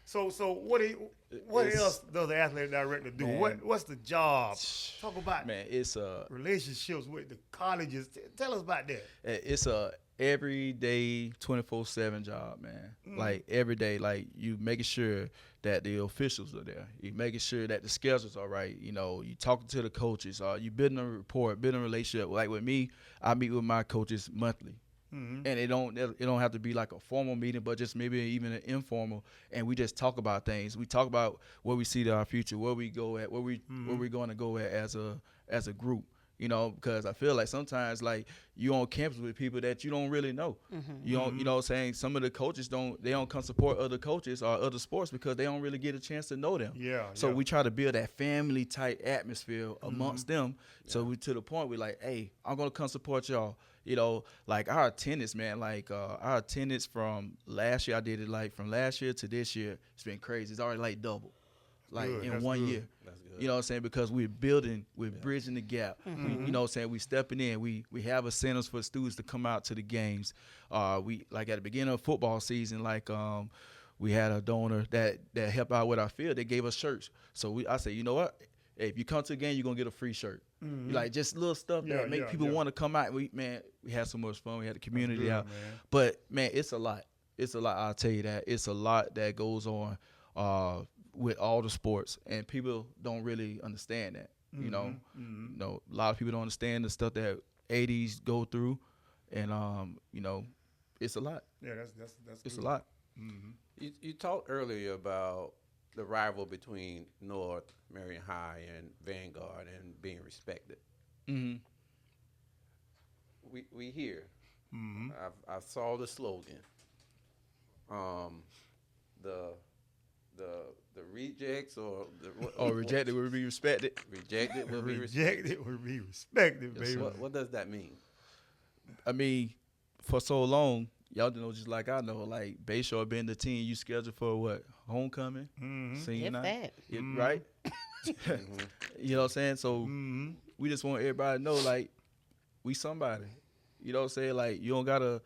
So what else does the athletic director do? Man. What's the job? Talk about it's relationships with the colleges. Tell us about that. It's a everyday 24/7 job, man. Like every day, like you making sure that the officials are there. You making sure that the schedules are right. You talking to the coaches. You building a rapport, building a relationship. Like with me, I meet with my coaches monthly. And it don't have to be like a formal meeting, but just maybe even an informal, and we just talk about things. We talk about where we see our future, where we go at, where we're going to go at as a group. Because I feel like sometimes like you on campus with people that you don't really know. You don't, what I'm saying, some of the coaches don't come support other coaches or other sports because they don't really get a chance to know them. So we try to build that family type atmosphere amongst them. So we to the point we're like, hey, I'm gonna come support y'all. Like our attendance, man, like our attendance from last year, I did it like from last year to this year, it's been crazy. It's already like double, like good. in That's 1 good. year. That's good. You know what I'm saying? Because we're building, we're bridging the gap. We, you know what I'm saying? We stepping in. We have incentives for students to come out to the games. We like at the beginning of football season, like we had a donor that helped out with our field. They gave us shirts. So I said, you know what? Hey, if you come to the game, you're gonna get a free shirt. Like just little stuff that make people want to come out. We had so much fun. We had the community out. Man. But man, it's a lot. It's a lot. I'll tell you that. It's a lot that goes on with all the sports, and people don't really understand that. A lot of people don't understand the stuff that ADs go through, and it's a lot. Yeah, that's it's good. a lot. You talked earlier about the rival between North Marion High and Vanguard and being respected. We hear. I saw the slogan. The rejects or rejected will be respected. Rejected will be respected. Rejected will be respected, baby. What does that mean? I mean, for so long, y'all know just like I know, like Bayshore been the team you scheduled for what? Homecoming? Senior If night? that. Right? You know what I'm saying? So we just want everybody to know, like, we somebody. You know what I'm saying? Like, you don't got to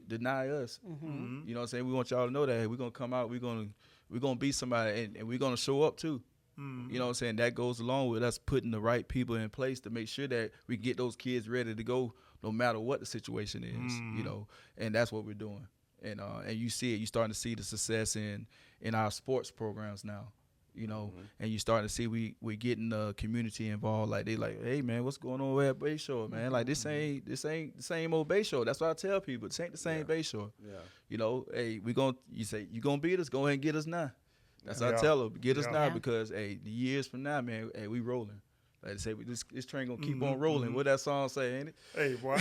deny us. You know what I'm saying? We want y'all to know that, hey, we're going to come out, we're going to be somebody, and we're going to show up too. You know what I'm saying? That goes along with us putting the right people in place to make sure that we get those kids ready to go no matter what the situation is, and that's what we're doing. and you see it. You starting to see the success in our sports programs now. You know, and you starting to see we getting the community involved. Like they like, hey man, what's going on at Bayshore, man? Like this ain't the same old Bayshore. That's what I tell people. This ain't the same Bayshore. Yeah. You know, hey, you say you gonna beat us, go ahead and get us now. That's what I tell them. Get us now because hey, the years from now, man, hey, we rolling. Like they say, this train gonna keep on rolling. What that song say, ain't it? Hey, boy.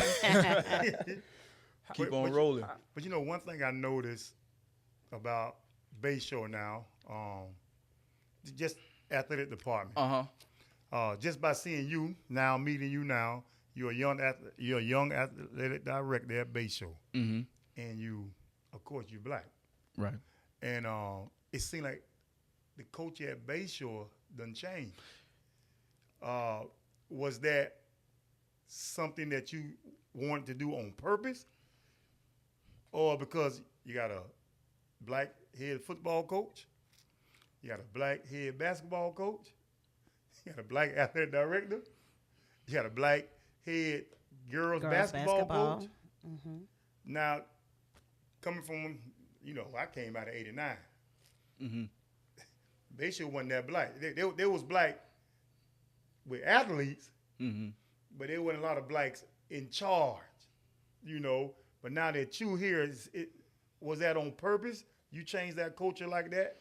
keep on rolling. But you know, one thing I noticed about Bayshore now, just athletic department. Just by seeing you now, meeting you now, you're a young athletic director at Bayshore, and you, of course, you're black, right? And it seemed like the coach at Bayshore done changed. Was that something that you wanted to do on purpose, or because you got a black head football coach? You got a black head basketball coach. You got a black athletic director. You got a black head girls basketball coach. Now, coming from, you know, I came out of '89. They sure wasn't that black. They was black with athletes, but there wasn't a lot of blacks in charge, you know. But now that you here, was that on purpose? You changed that culture like that?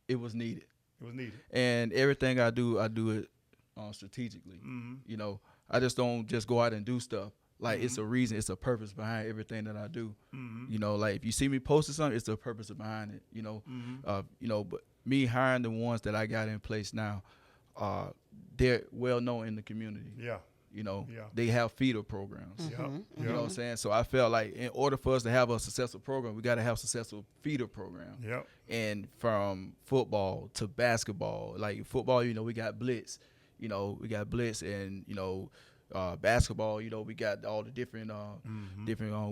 It was needed. It was needed. And everything I do it strategically. You know, I just don't just go out and do stuff. Like it's a reason, it's a purpose behind everything that I do. You know, like if you see me posting something, it's the purpose behind it. You know, but me hiring the ones that I got in place now, they're well known in the community. Yeah. You know, they have feeder programs. You know what I'm saying? So I felt like in order for us to have a successful program, we got to have successful feeder program. And from football to basketball, like football, you know, we got blitz. You know, we got blitz, and you know, basketball. You know, we got all the different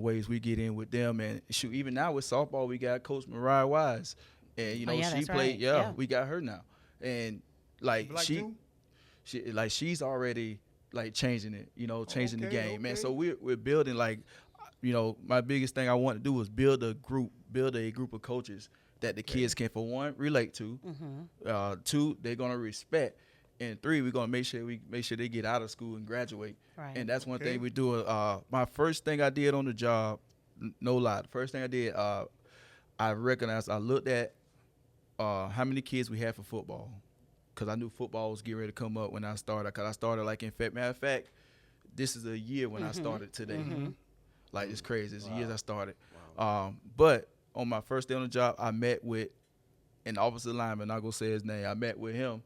ways we get in with them. And shoot, even now with softball, we got Coach Mariah Wise, and you know she played. Right. We got her now, and like she's already like changing it, you know, changing the game, man. So we're building, like, you know, my biggest thing I want to do is build a group of coaches that the kids can, for one, relate to, two, they're gonna respect, and three, we're gonna make sure they get out of school and graduate. Right. And that's one thing we do. My first thing I did on the job, no lie, the first thing I did, I looked at how many kids we had for football. Because I knew football was getting ready to come up when I started. Because I started, like, matter of fact, this is a year when I started today. Like, it's crazy. It's years I started. Wow. But on my first day on the job, I met with an offensive lineman. I'm not going to say his name. I met with him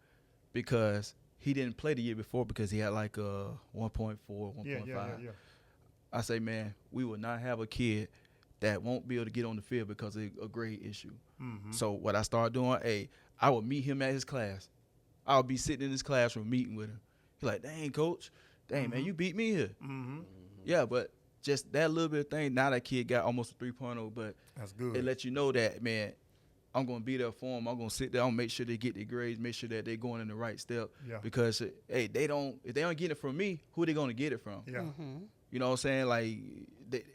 because he didn't play the year before because he had, like, a 1.4, 1.5. I say, man, we will not have a kid that won't be able to get on the field because of a grade issue. So what I started doing, I would meet him at his class. I'll be sitting in his classroom meeting with him. He's like, dang, coach. Dang, man, you beat me here. Yeah, but just that little bit of thing, now that kid got almost a 3.0, but that's good. It lets you know that, man, I'm going to be there for them. I'm going to sit there. I'm going to make sure they get their grades, make sure that they're going in the right step. Because, hey, if they don't get it from me, who are they going to get it from? You know what I'm saying? Like,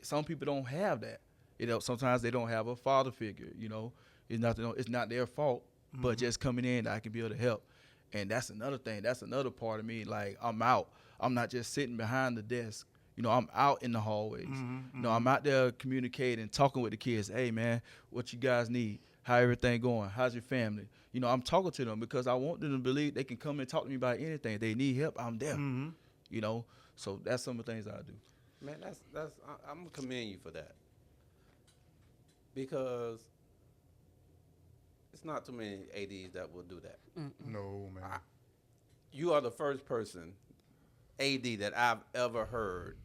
some people don't have that. You know, sometimes they don't have a father figure, you know. It's not their fault, but just coming in, I can be able to help. And that's another thing. That's another part of me. Like, I'm out. I'm not just sitting behind the desk. You know, I'm out in the hallways. You know, I'm out there communicating, talking with the kids. Hey, man, what you guys need? How everything going? How's your family? You know, I'm talking to them because I want them to believe they can come and talk to me about anything. If they need help, I'm there. You know, so that's some of the things I do. Man, I'm going to commend you for that. Because it's not too many ADs that will do that. No, man. You are the first person, AD, that I've ever heard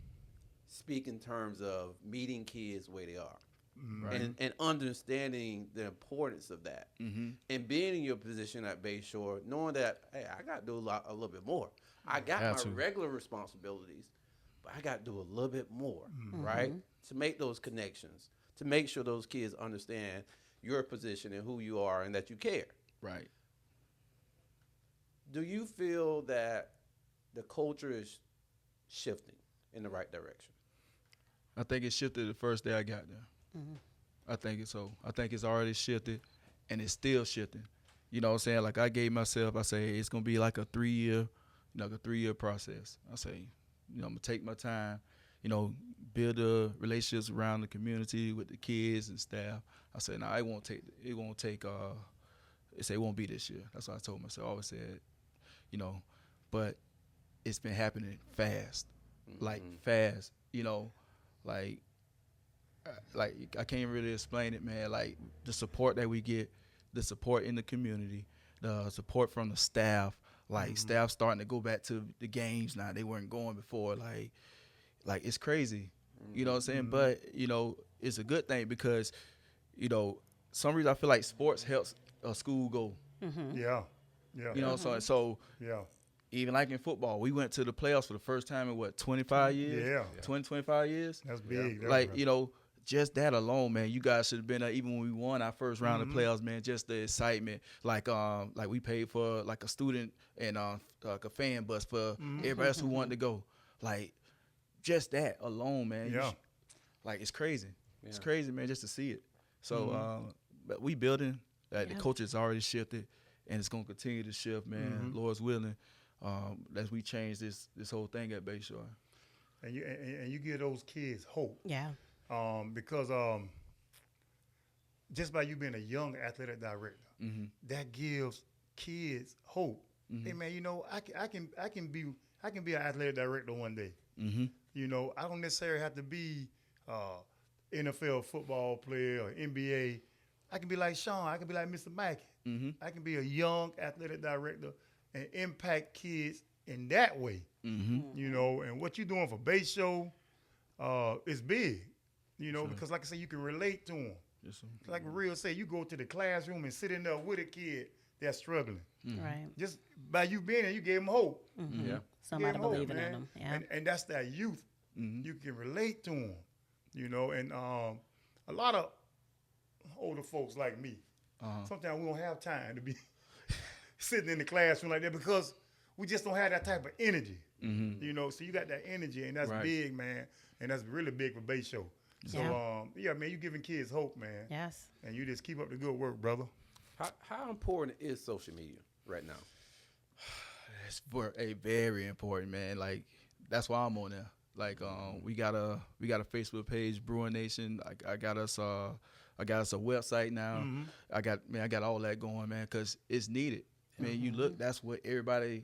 speak in terms of meeting kids where they are. And understanding the importance of that. And being in your position at Bayshore, knowing that, hey, I got to do a little bit more. I got my regular responsibilities, but I got to do a little bit more, right? To make those connections, to make sure those kids understand your position and who you are and that you care. Right. Do you feel that the culture is shifting in the right direction? I think it shifted the first day I got there. I think it's so. I think it's already shifted, and it's still shifting. You know what I'm saying? Like I gave myself, I say it's gonna be like a 3-year process. I say, I'm gonna take my time, build the relationships around the community with the kids and staff. I said, it won't take, it won't be this year. That's what I told myself. I always said, but it's been happening fast, like fast, like I can't really explain it, man. Like the support that we get, the support in the community, the support from the staff, like staff starting to go back to the games now. They weren't going before, like it's crazy. You know what I'm saying? But, it's a good thing because, some reason I feel like sports helps a school go. Yeah. So Yeah. even like in football, we went to the playoffs for the first time in 25 years? Yeah. 25 years? That's big. Yeah. Like, just that alone, man, you guys should have been there even when we won our first round of playoffs, man. Just the excitement, like we paid for like a student and like a fan bus for everybody else who wanted to go, like just that alone, man. Yeah, like it's crazy. Yeah. It's crazy, man, just to see it. So, but we building. The coaches already shifted, and it's gonna continue to shift, man. Lord's willing, as we change this whole thing at Bayshore. And you give those kids hope. Yeah. Because just by you being a young athletic director, that gives kids hope. Hey man, I can be an athletic director one day. I don't necessarily have to be NFL football player or NBA. I can be like Sean. I can be like Mr. Mackey. I can be a young athletic director and impact kids in that way. And what you're doing for Bayshore is big. Because like I said, you can relate to them. Yes, sir. Like Real said, you go to the classroom and sit in there with a kid that's struggling. Right. Just by you being there, you gave them hope. Yeah. Somebody believing in them. Yeah. And that's that youth. You can relate to them. And a lot of older folks like me, sometimes we don't have time to be sitting in the classroom like that because we just don't have that type of energy. So you got that energy, and that's big, man. And that's really big for Bayshore. So, man, you giving kids hope, man. Yes. And you just keep up the good work, brother. How important is social media right now? It's very important, man. Like that's why I'm on there. Like we got a Facebook page, Bruin Nation. I got us a website now. I got all that going, man, because it's needed. Man, you look, that's what everybody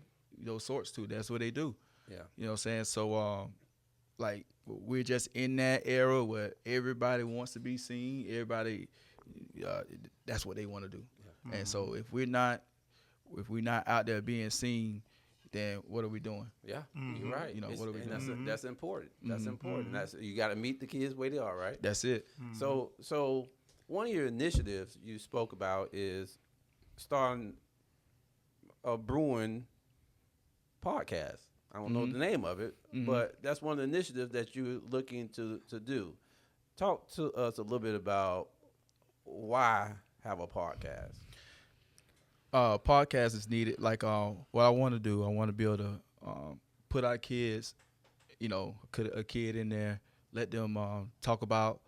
sorts to. That's what they do. Yeah. You know what I'm saying? So like we're just in that era where everybody wants to be seen. Everybody, that's what they want to do. Yeah. And so if we're not out there being seen, then what are we doing? Yeah, you're right. What are we doing? That's important. That's important. You got to meet the kids where they are, right? That's it. So one of your initiatives you spoke about is starting a Bruin podcast. I don't know the name of it, but that's one of the initiatives that you're looking to do. Talk to us a little bit about why have a podcast. Podcast is needed. Like what I want to do, I want to be able to put our kids, a kid in there, let them talk about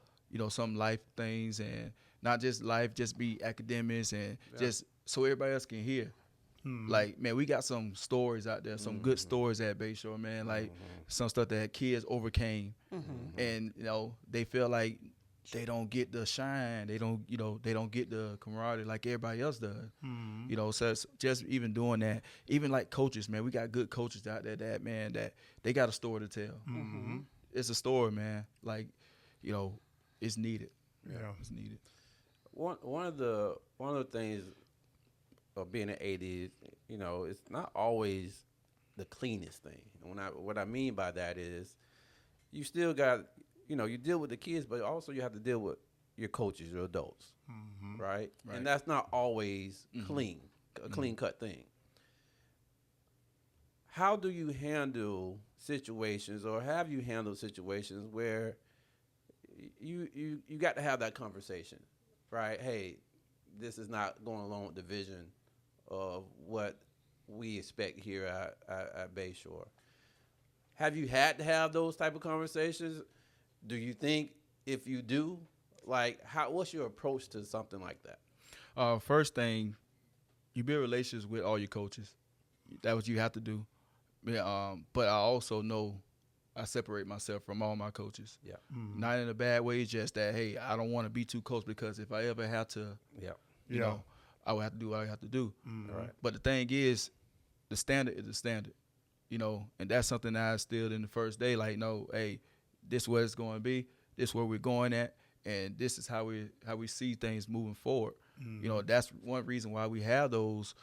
some life things, and not just life, just be academics, and just so everybody else can hear. Like, man, we got some stories out there, some good stories at Bayshore, man. Like some stuff that kids overcame, and they feel like they don't get the shine. They don't get the camaraderie like everybody else does. So it's just even doing that. Even like coaches, man, we got good coaches out there that they got a story to tell. It's a story, man. Like, it's needed. Yeah, it's needed. One of the things of being an AD is, it's not always the cleanest thing. And what I mean by that is, you still got, you deal with the kids, but also you have to deal with your coaches, your adults, right? And that's not always clean, a clean-cut thing. How do you handle situations, or have you handled situations where you got to have that conversation, right? Hey, this is not going along with the vision of what we expect here at Bayshore. Have you had to have those type of conversations? Do you think if you do, like, what's your approach to something like that? First thing, you build relationships with all your coaches. That's what you have to do. Yeah, but I also know I separate myself from all my coaches. Yeah. Not in a bad way, just that, hey, I don't want to be too close because if I ever have to, you know, I would have to do what I have to do. All right. But the thing is, the standard is the standard, you know, and that's something that I instilled in the first day. Like, no, hey, this is where it's going to be. This is where we're going at, and this is how we see things moving forward. You know, that's one reason why we have those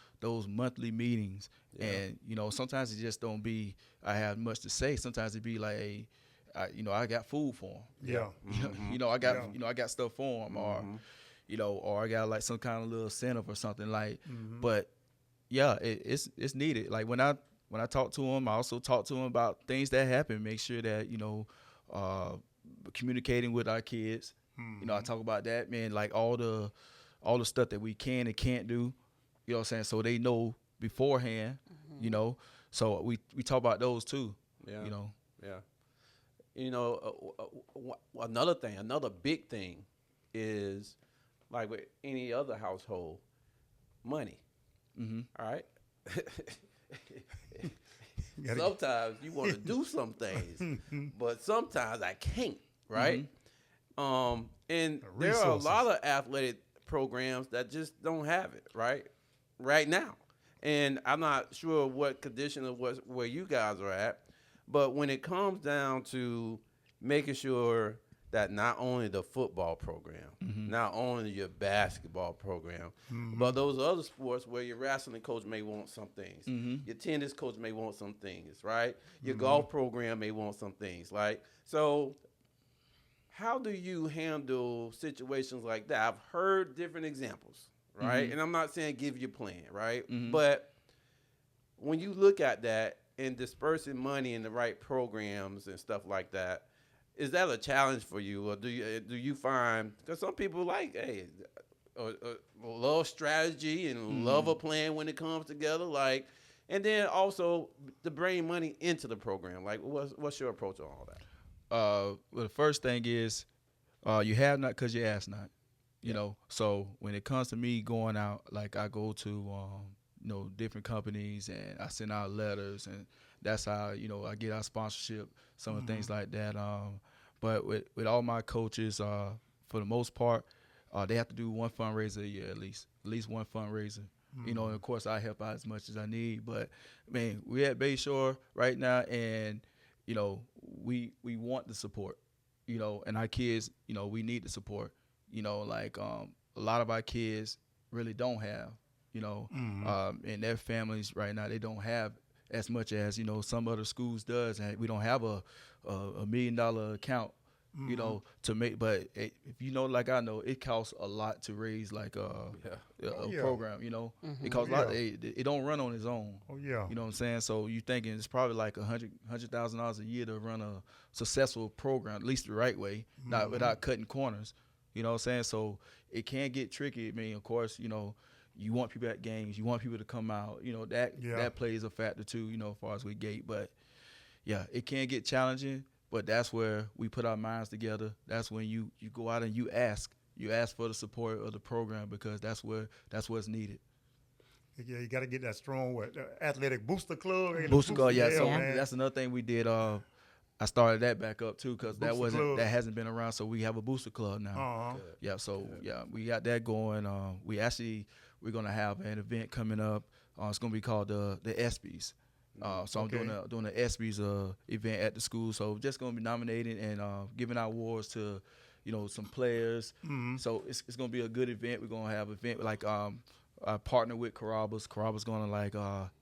monthly meetings. Yeah. And, you know, sometimes it just don't be I have much to say. Sometimes it be like, hey, I got food for them. Yeah. You know, I got stuff for them, or you know, or I got like some kind of little incentive or something like. But yeah, it's needed. Like when I talk to them, I also talk to them about things that happen. Make sure that, you know, communicating with our kids. You know, I talk about that, man. Like all the stuff that we can and can't do. You know what I'm saying? So they know beforehand. You know, so we talk about those too. Yeah. You know. Yeah. You know, another big thing is, like with any other household, money. All right. Sometimes you want to do some things, but sometimes I can't. Right. And there are a lot of athletic programs that just don't have it right now. And I'm not sure what condition of where you guys are at, but when it comes down to making sure that not only the football program, not only your basketball program, but those other sports where your wrestling coach may want some things, your tennis coach may want some things, right? Your golf program may want some things, like so. How do you handle situations like that? I've heard different examples, right? And I'm not saying give your plan, right? But when you look at that and dispersing money in the right programs and stuff like that, is that a challenge for you, or do you find, because some people like, hey, love strategy and love a plan when it comes together, like, and then also to bring money into the program, like what's your approach on all that? Well, the first thing is you have not because you ask not, you know. So when it comes to me going out, like I go to, you know, different companies and I send out letters, and that's how, you know, I get our sponsorship, some of the things like that. But with all my coaches, for the most part, they have to do one fundraiser a year at least one fundraiser. You know, and of course I help out as much as I need. But man, we're at Bayshore right now, and you know, we want the support, you know, and our kids, you know, we need the support, you know, like a lot of our kids really don't have, you know, and their families right now, they don't have as much as, you know, some other schools does, and we don't have a $1 million account, you know, to make, but if you know, like I know, it costs a lot to raise like a program, you know. It costs a lot. It don't run on its own. You know what I'm saying? So you thinking it's probably like $100,000 a year to run a successful program, at least the right way, not without cutting corners. You know what I'm saying? So it can get tricky. I mean, of course, you know, you want people at games, you want people to come out. You know, that plays a factor too, you know, as far as we gate. But yeah, it can get challenging. But that's where we put our minds together. That's when you go out and you ask for the support of the program, because that's what's needed. Yeah, you got to get that strong athletic booster club. Booster club, yeah. So that's another thing we did. I started that back up too, because that hasn't been around. So we have a booster club now. Yeah, so we got that going. We're gonna have an event coming up. It's gonna be called the ESPYs. So I'm doing the ESPYs event at the school. So just gonna be nominating and giving out awards to, you know, some players. So it's gonna be a good event. We're gonna have an event like I partner with Carrabba's. Carrabba's gonna like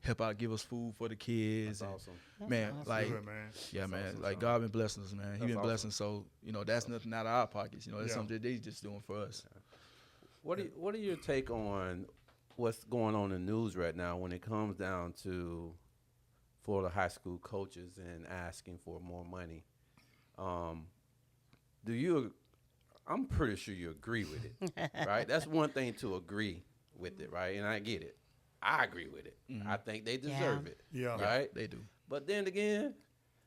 help out, give us food for the kids. That's awesome. Man, That's like good, man. yeah, man. Awesome, like God been blessing us, man. He been awesome. blessing. So you know that's nothing out of our pockets. You know that's something that they just doing for us. What are your take on what's going on in the news right now when it comes down to Florida high school coaches and asking for more money? I'm pretty sure you agree with it, right? That's one thing to agree with it, right? And I get it. I agree with it. I think they deserve it, right? They do. But then again,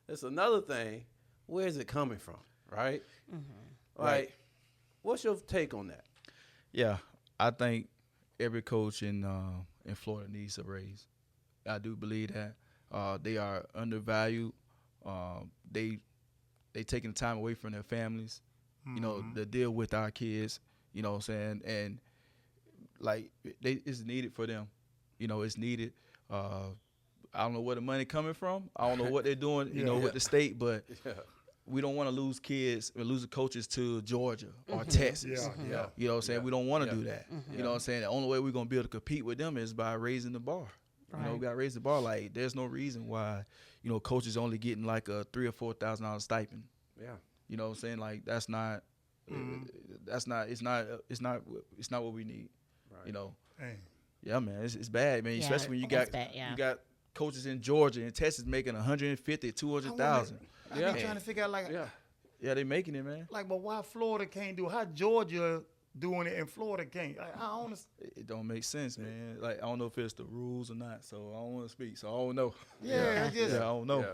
it's another thing. Where is it coming from, right? Right. Like, what's your take on that? Yeah, I think every coach in Florida needs a raise. I do believe that they are undervalued. They taking the time away from their families, you know, to deal with our kids. You know what I'm saying? And like it's needed for them. You know, it's needed. I don't know where the money coming from. I don't know what they're doing. You know, with the state, but. We don't want to lose kids or lose the coaches to Georgia or Texas. Yeah. You know what I'm saying? We don't want to do that. Mm-hmm. You know what I'm saying? The only way we're going to be able to compete with them is by raising the bar. Right. You know, we got to raise the bar. Like, there's no reason why, you know, coaches only getting like a $3,000 or $4,000 stipend. Yeah. You know what I'm saying? Like, that's not, it's not what we need. Right. You know? Dang. Yeah, man, it's bad, man. Yeah, Especially when you it's got, bad, yeah. you got coaches in Georgia and Texas making 150, 200,000. I be trying to figure out, like, Yeah, they making it, man. like, but why Florida can't do it? How Georgia doing it and Florida can't? I don't understand. It don't make sense, man. Like, I don't know if it's the rules or not, so I don't want to speak. So I don't know. Yeah, it's just, I don't know. Yeah.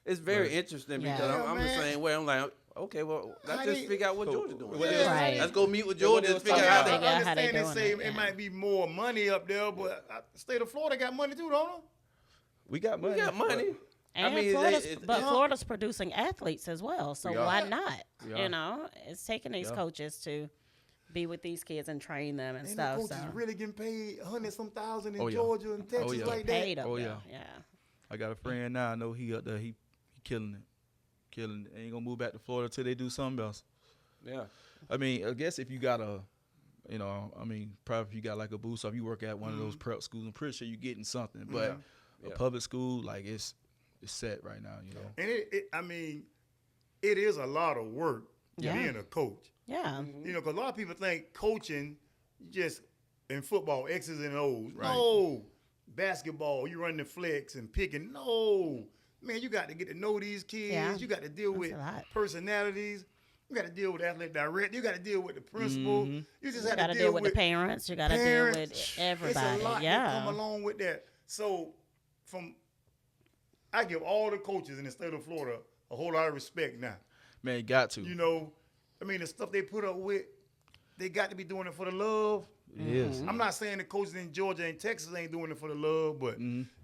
It's very interesting because Yeah, I'm the man. same way. I'm like, okay, well, let's How just they- figure out what Georgia doing. Yeah. Right. Let's go meet with Georgia and figure talking out I how Figure out how they understand they doing say it, it yeah. might be more money up there, but the state of Florida got money too, don't they? We got money. we got money. And Florida's producing athletes as well, so We are. why not? We are. You know, it's taking these Yeah. coaches to be with these kids and train them and Ain't stuff. no So coaches really getting paid 100-some thousand in Oh, yeah. Georgia and Texas yeah. like that. paid up Oh, there. yeah. Yeah. I got a friend now. I know he up there. He killing it. Killing it. Ain't going to move back to Florida till they do something else. Yeah. I mean, I guess if you got a, you know, I mean, probably if you got like a boost off, you work at one of those prep schools, I'm pretty sure you're getting something. But a public school, like, it's set right now, you know. And I mean, it is a lot of work Yeah. being a coach. Yeah. You know, because a lot of people think coaching just in football, X's and O's. Right. No. Basketball, you run the flex and picking. No. Man, you got to get to know these kids. Yeah. You got to deal with a lot. personalities. You got to deal with the athletic director. You got to deal with the principal. You just You have got to to deal with the parents. You got to deal parents. with everybody. It's a lot yeah. that come along with that. So, I give all the coaches in the state of Florida a whole lot of respect now. Man, you got to. You know, I mean, the stuff they put up with, they got to be doing it for the love. It is. I'm not saying the coaches in Georgia and Texas ain't doing it for the love, but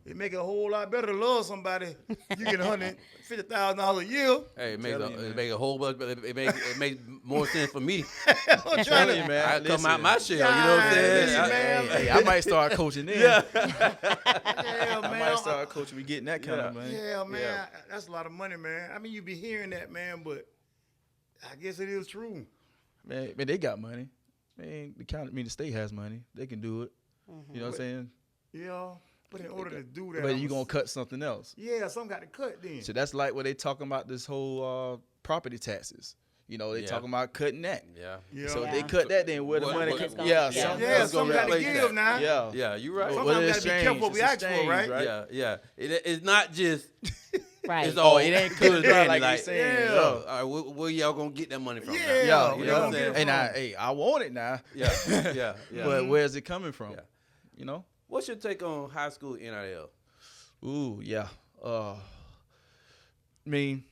it make it a whole lot better to love somebody. You get $150,000 a year. Hey, it telling you, man. make a whole bunch, but it make more sense for me. I'm trying to, man. I come out Listen. my shell. You know what I'm saying? Listen, man. Hey, I might start coaching then. Yeah. yeah, I man. might start coaching. We getting that kind of money. Yeah, man. Yeah. That's a lot of money, man. I mean, you be hearing that, man, but I guess it is true. Man, they got money. Man, the state has money. They can do it. You know what I'm saying? Yeah, but in order to do that, But you gonna cut something else. Yeah, some got to cut then. So that's like what they talking about this whole property taxes. You know, they Yeah. talking about cutting that. Yeah. Yeah. So if Yeah. they cut that, then where the What- money what- can? what's Yeah, yeah. some- Yeah, What's some gonna got to replace give that? now. yeah. Yeah, you're right. Sometimes What we is gotta be careful what we exchange? ask for, It's right? exchange, Yeah. It's not just. Right. It's all it ain't good cut and like dandy, they saying. yeah. Yeah. All right, where y'all gonna get that money from? now? Yeah. Yeah, we you gonna know, get it and from. I want it now. Yeah, yeah, yeah. But where's it coming from? Yeah. You know? What's your take on high school NIL? Ooh, yeah. I mean,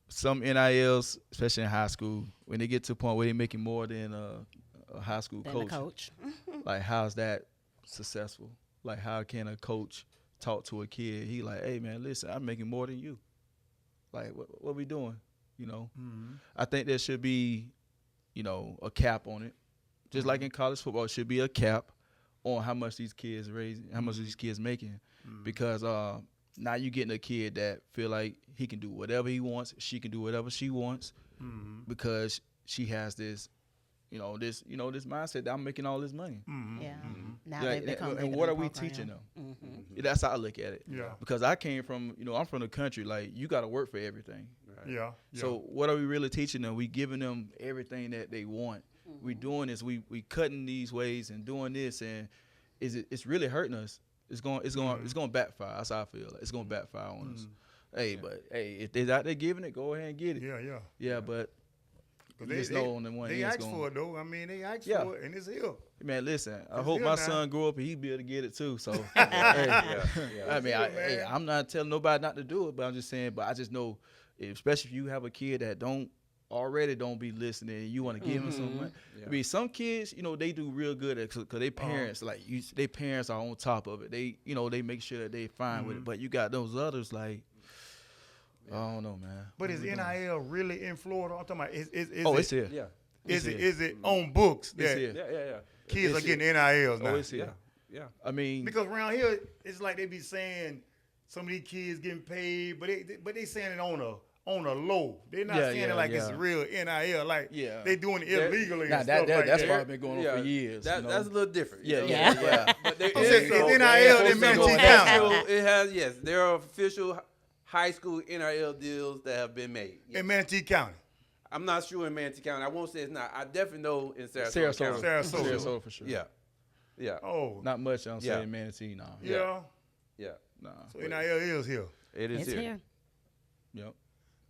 some NILs, especially in high school, when they get to a point where they're making more than a high school Then the coach, coach. like, how's that successful? Like, how can a coach talk to a kid? He like, hey, man, listen, I'm making more than you. Like, what we doing? You know? I think there should be, you know, a cap on it. Just like in college football, it should be a cap on how much these kids raising, how much these kids making. Because now you getting a kid that feel like he can do whatever he wants, she can do whatever she wants, because she has this mindset that I'm making all this money. Yeah. Now Like, they become and big what in are the we program. teaching them? That's how I look at it. Yeah. Because I came from, I'm from the country. Like, you got to work for everything. Yeah. So what are we really teaching them? We giving them everything that they want. We doing this. We cutting these ways and doing this, and it's really hurting us. It's going to backfire. That's how I feel. It's going to backfire on us. Hey, but hey, if they're out there giving it, go ahead and get it. Yeah. Yeah, but you They, just know on the one they end asked it's for going. it though. I mean, they asked Yeah. for it, and it's here. Man, listen. I It's hope here my now. son grow up and he be able to get it too. So, hey, Yeah. I mean, It's here, man. I'm not telling nobody not to do it, but I'm just saying. But I just know, especially if you have a kid that don't already don't be listening, you want to give them some money. Yeah. I mean, some kids, you know, they do real good at because their parents, their parents are on top of it. They, you know, they make sure that they fine with it. But you got those others like, I don't know, man. But is NIL really in Florida? I'm talking about It's here. Yeah. Is it on books It's that here. Yeah. kids It's are getting NILs now? Oh, it's here. Yeah. I mean, Because around here, it's like they be saying some of these kids getting paid, but they saying it on a low. They're not saying it like it's real NIL. Like they doing it illegally and stuff like that's that. probably been going on for years. That's a little different. Yeah, you know? yeah. But there I'm saying, it's NIL in Manatee County. It has, yes. There are official high school NIL deals that have been made. In Manatee County. I'm not sure in Manatee County. I won't say it's not. I definitely know in Sarasota County. Sarasota for sure. Yeah. Oh. Not much, I'm saying Manatee, no. Yeah. Nah. So NIL is here. It is It's here. Yep.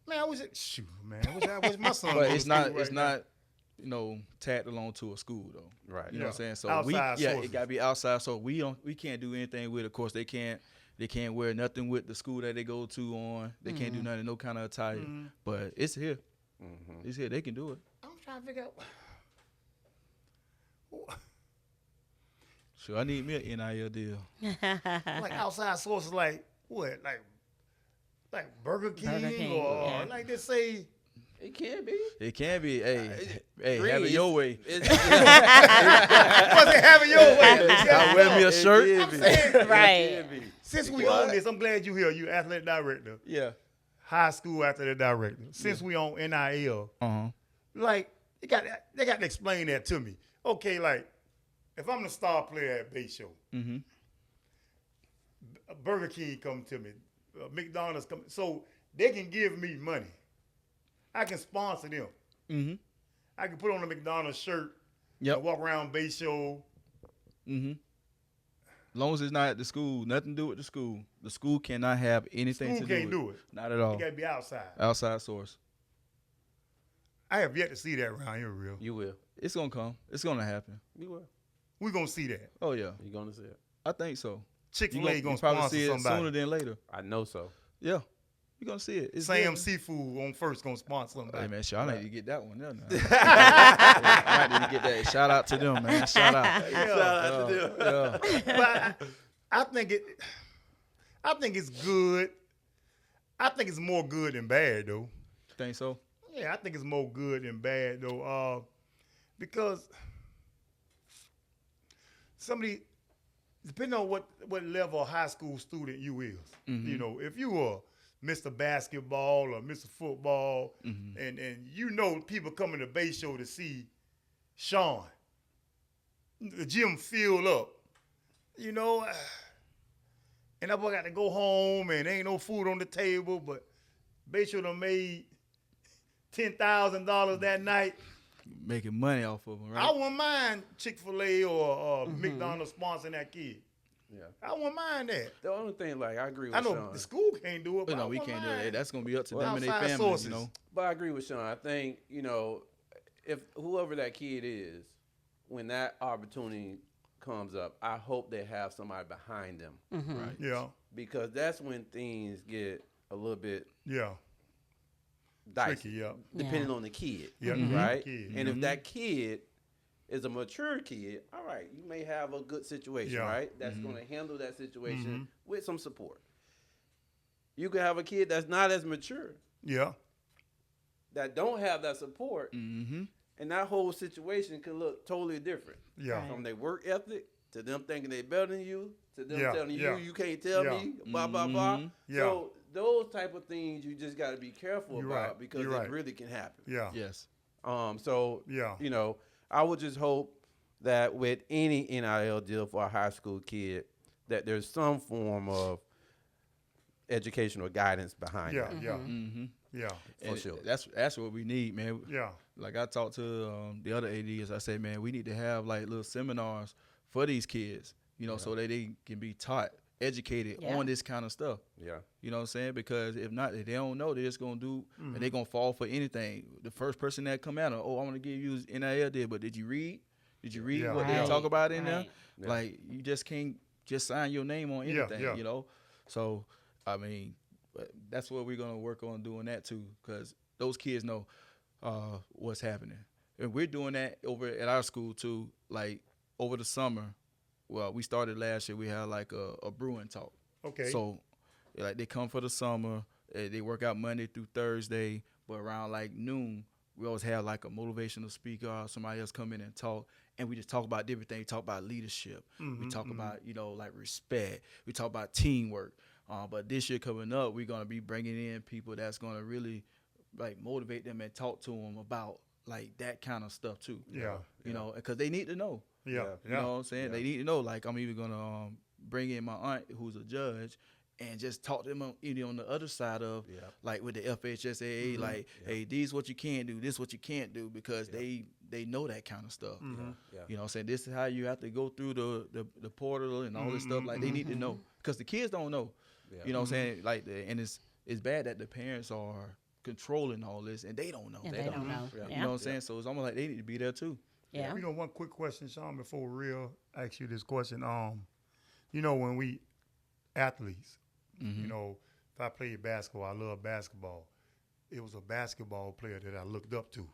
Man, I wish I wish my son. But go it's to not school right not you know tagged along to a school though. Right. You know what I'm saying? So Outside sources. it got to be outside. So we can't do anything with it. Of course they can't wear nothing with the school that they go to on. They can't do nothing, no kind of attire. But it's here. It's here. They can do it. I'm trying to figure out. So I need me an NIL deal. Like outside sources, like what? Like Burger King, or like they say. It can be. It can be. Hey, Green, have it your way. What's it having your way? I wear me a shirt. I'm saying, Right. since we own this, I'm glad you here. You athletic director, Yeah. high school athletic director. Since we on NIL, like they got to explain that to me. Okay, like if I'm the star player at Bayshore, Burger King come to me, McDonald's come, so they can give me money. I can sponsor them. I can put on a McDonald's shirt and walk around Bayshore. As long as it's not at the school, nothing to do with the school. The school cannot have anything School to do can't with do it. Not at all. It got to be outside. Outside source. I have yet to see that around here, real. You will. It's gonna come. It's gonna happen. You will. We're going to see that. Oh yeah. You're going to see it. I think so. Chick-fil-A You going to probably sponsor see it somebody. sooner than later. I know so. Yeah. You're gonna see it. It's Sam there. Seafood on first going to sponsor somebody. Hey man, sure, I need to get that one there now. I need to get that. Shout out to them, man. Shout out. Shout out to them. Yeah. But I think it's good. I think it's more good than bad, though. Think so? Yeah, I think it's more good than bad, though, because somebody, depending on what level of high school student you is, you know, if you are Mr. Basketball or Mr. Football, and you know people coming to Bayshore to see Sean, the gym filled up, you know, and that boy got to go home and ain't no food on the table, but Bayshore done made $10,000 that night. Making money off of them, right? I wouldn't mind Chick-fil-A or McDonald's sponsoring that kid. Yeah. I wouldn't mind that. The only thing, like, I agree with I know Sean. the school can't do it, but No, I we wouldn't can't do mind. that. That's gonna be up to Well, them and their outside families, sources. you know. But I agree with Sean. I think, you know, if whoever that kid is, when that opportunity comes up, I hope they have somebody behind them. Right. Yeah, Because that's when things get a little bit yeah, dicey. tricky, yeah. Depending on the kid. Yeah, Right? kid. And if that kid is a mature kid, all right, you may have a good situation, Yeah. right? That's going to handle that situation with some support. You could have a kid that's not as mature, Yeah, that don't have that support, and that whole situation could look totally different. yeah, Right. From their work ethic to them thinking they better than you to them Yeah, telling yeah. you can't tell Yeah. me, blah, blah, blah. Yeah. So those type of things you just got to be careful You're about right. because You're it right. really can happen. yeah, Yes. So, Yeah. you know, I would just hope that with any NIL deal for a high school kid, that there's some form of educational guidance behind yeah, it. yeah, yeah, For sure. That's what we need, man. yeah, Like I talked to the other ADs, I say, man, we need to have like little seminars for these kids, you know, so that they can be taught, educated Yeah. on this kind of stuff. Yeah. You know what I'm saying? Because if not, if they don't know, they're just gonna do, and they're gonna fall for anything. The first person that come at them, oh, I want to give you NIL deal, but did you read? Did you read Yeah. what they Right. talk about in there? Right. Yeah. Like you just can't just sign your name on Yeah, anything, yeah. you know. So I mean, that's what we're gonna work on doing that too, because those kids know. what's happening. And we're doing that over at our school too. Like over the summer, well, we started last year. We had like a Bruin talk. Okay. So like they come for the summer. They work out Monday through Thursday, but around like noon, we always have like a motivational speaker or somebody else come in and talk. And we just talk about different things. We talk about leadership. We talk about, like respect. We talk about teamwork. But this year coming up, we're going to be bringing in people that's going to really like motivate them and talk to them about like that kind of stuff too. Yeah. You know, because they need to know. Yeah. You know what I'm saying? They need to know. Like I'm even going to bring in my aunt who's a judge and just talk to them on the other side of like with the FHSAA, like, hey, these what you can do, this what you can't do, because they know that kind of stuff. You know what I'm saying? This is how you have to go through the portal and all this stuff. Like they need to know because the kids don't know. You know what I'm saying? Like, and it's bad that the parents are controlling all this and they don't know. And they don't know. You know what I'm saying? So it's almost like they need to be there too. Yeah. One quick question, Sean, before Real asks you this question. When we athletes, if I played basketball, I love basketball. It was a basketball player that I looked up to.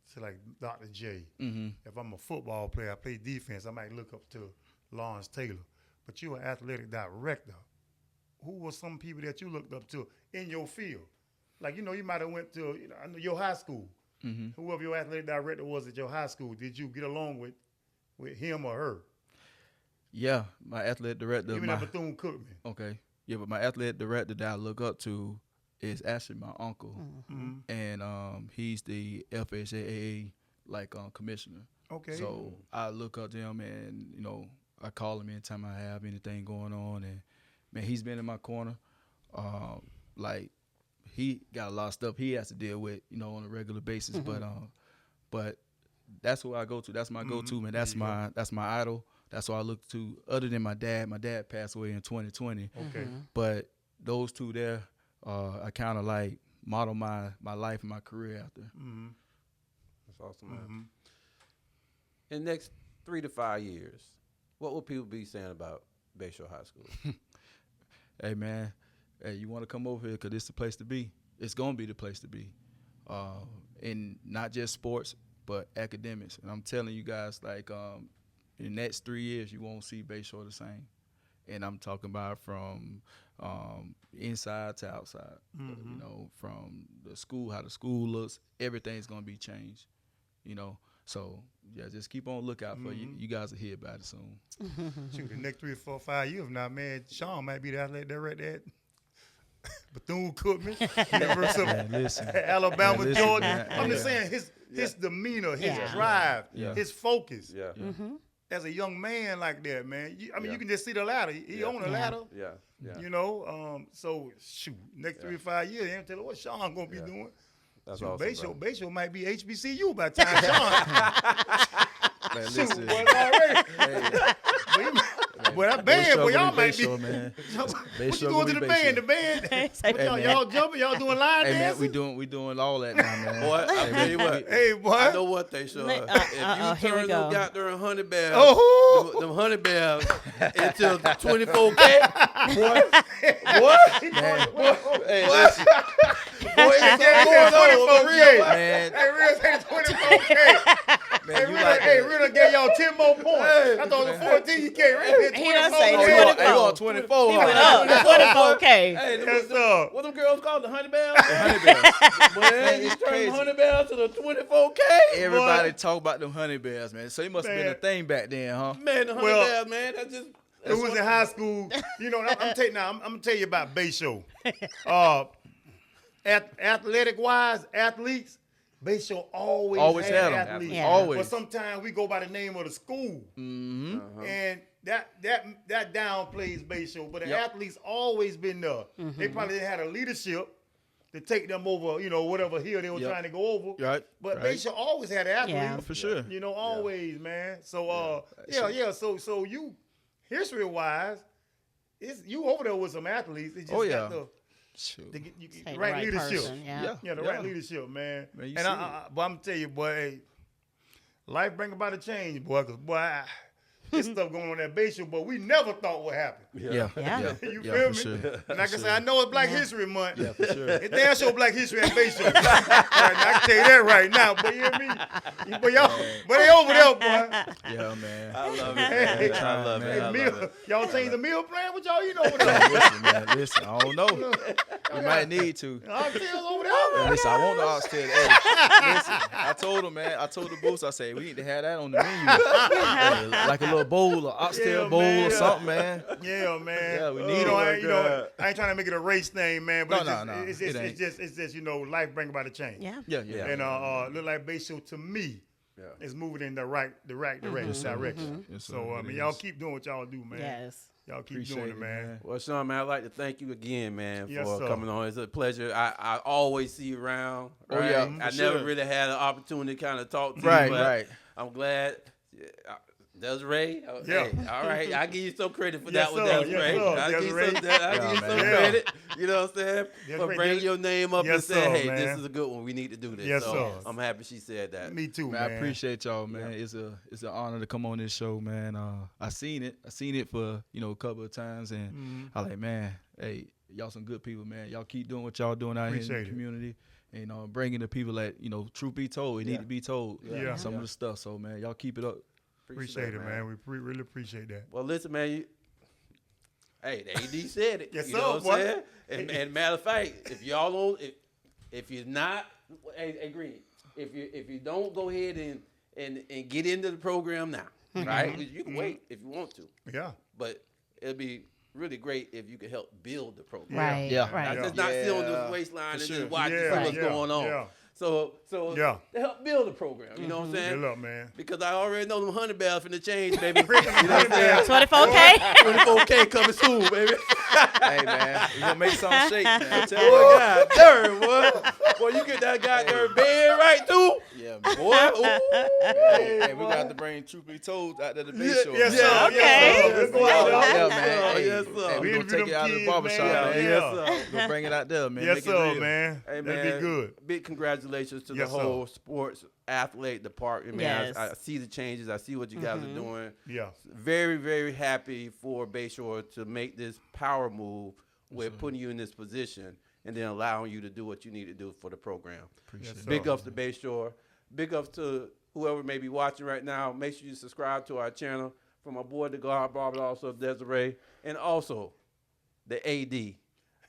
So like Dr. J. If I'm a football player, I play defense, I might look up to Lawrence Taylor. But you're an athletic director. Who were some people that you looked up to in your field? Like, you might have went to your high school. Whoever your athletic director was at your high school, did you get along with him or her? Yeah, my athletic director. Even at Bethune-Cookman. Okay. Yeah, but my athletic director that I look up to is actually my uncle, and he's the FHAA commissioner. Okay. So I look up to him, and I call him anytime I have anything going on, and man, he's been in my corner. He got a lot of stuff he has to deal with, on a regular basis. But that's who I go to. That's my go-to, man. That's my idol. That's what I look to. Other than my dad passed away in 2020. Okay. But those two there, I kind of like model my life and my career after. That's awesome, man. In the next 3 to 5 years, what will people be saying about Bayshore High School? Hey, man. Hey, you want to come over here because it's the place to be. It's going to be the place to be. And not just sports, but academics. And I'm telling you guys, in the next 3 years, you won't see Bayshore the same. And I'm talking about from inside to outside. From the school, how the school looks, everything's going to be changed, So, yeah, just keep on lookout for you. You guys will hear about it soon. Shoot, the next 3 or 4 or 5 years now, man, Sean might be the athletic director at Bethune-Cookman, University of Alabama, Georgia. I'm just saying his demeanor, his drive, his focus. Yeah. As a young man like that, man, you can just see the ladder. He on the ladder. Yeah. So, shoot, next 3 or 5 years, ain't tell what Sean going to be doing. That's so awesome, Bayshore might be HBCU by the time Sean. Man, listen. Shoot, boy, already. Boy, that band, boy, y'all might be. Man. What you doing to the band? The band? Y'all jumping? Y'all doing line dances? Man, we doing all that now, man. Boy, I tell you what. Hey, boy. I know one thing, Sean. If you turn them goddamn honey bears, them honey bears into 24K, boy, hey, listen. Boy, it's going on for real, man. Hey, real say 24K. Man, hey, Real done gave y'all 10 more points. I thought it was 14K. He done say 24. You want 24. He went up 24K. Hey, what them girls called the honey bears? The honey bears. Man, you turn the honey bears to the 24K. Everybody talk about them honey bears, man. So it must have been a thing back then, huh? Man, the honey bears, man. That's just. It was in high school. I'm gonna tell you about Bayshore. Athletic wise, athletes, Bayshore always had athletes. Yeah. Always. But sometimes we go by the name of the school, and that downplays Bayshore. But the athletes always been there. They probably had a leadership to take them over, whatever hill they were trying to go over. Right. But Bayshore always had athletes. Yeah. For sure. Always, man. So So you, history wise, you over there with some athletes. It just got the right leadership. Person, the right leadership, man. But I'm tell you, boy, life bring about a change, boy. Cause boy, This stuff going on at Bayshore, but we never thought would happen. Yeah. You Yeah, feel for me? sure. And like I said, I know it's Black History Month. Yeah, for sure. It's damn sure Black History at Bayshore. Right now, I can tell you that right now. But you hear me? But y'all, but they over there, boy. Yeah, man. I love it. Hey, Man. I love it. Hey, I meal, love it. y'all change the meal plan? What y'all eating over there? Listen, man. Listen, I don't know. We might need to. Oxtails over Man, there? listen, I want the oxtail. Hey, listen, I told him, man. I told the booth, I said, we need to have that on the menu. Hey, like a little bowl, or oxtail bowl man, or something, man. Yeah, man. Yeah, we You need know, it. I ain't trying to make it a race thing, man. But No, it's it ain't. just life bring about a change. Yeah. Yeah. And look like Bayshore to me is moving in the right direction. Yes, sir. So It y'all is. keep doing what y'all do, man. Yes. Y'all keep Appreciate doing it, it, man. Well, Sean, man, I'd like to thank you again, man, Yes, for sir. coming on. It's a pleasure. I always see you around. Oh, Right? yeah, I for never sure. really had an opportunity to kind of talk to you. Right, but right. I'm glad. Desiree, Yeah. hey, all right, I give you some credit for Yes, that one, sir. Desiree. Yes, sir. I give you Desiree. some, credit. You know what I'm saying? Yes, For right. bringing your name up Yes, and saying, sir, hey, this man. is a good one. We need to do this. Yes, so sir. I'm happy she said that. Me too, Man, man. I appreciate y'all, man. It's an honor to come on this show, man. I seen it for a couple of times, and I like, man, hey, y'all some good people, man. Y'all keep doing what y'all doing out here in Appreciate the it. community, and bringing the people that truth be told, it need to be told. Yeah. Some of the stuff. So, man, y'all keep it up. Appreciate it, man. We really appreciate that. Well, listen, man. Hey, the AD said it. Yes, you know sir, what I'm boy. saying? And matter of fact, if y'all don't, if you're not, hey, Green, if you don't go ahead and get into the program now, right? You can wait if you want to, Yeah. but it'll be really great if you could help build the program. Right. Yeah. Right. Just not sit on Yeah, this waistline for and sure. just watch Yeah, and see what's yeah, going on. yeah. So Yeah. to help build the program, you know what I'm saying? Good luck, man. Because I already know them 100 bells finna change, baby. You know what I'm saying? 24K. 24K coming soon, baby. Hey, man, we gonna make something shake, man. I tell Boy, you. God damn, boy. Boy, you get that goddamn bed right, too? Yeah, man. Boy, ooh. Hey, we got to bring Truth Be Told out to the Bayshore. Yes, man. sir. Okay. Yes, sir. Let's go out there. Yeah, man. Hey, Yes, sir. hey, we We gonna interview take it them out of the kids, barbershop, man. man. Yes, sir. We'll bring it out there, man. Yes, Make it sir, real. man. Hey, That'd man, be good. Big congratulations to Yes, the whole sports athlete department, man. Yes. I see the changes. I see what you guys are doing. Yeah. Very, very happy for Bayshore to make this power move with putting you in this position and then allowing you to do what you need to do for the program. Yes, sir. Big ups to Bayshore. Big ups to whoever may be watching right now. Make sure you subscribe to our channel. From my boy, the God Barber, also Desiree, and also the AD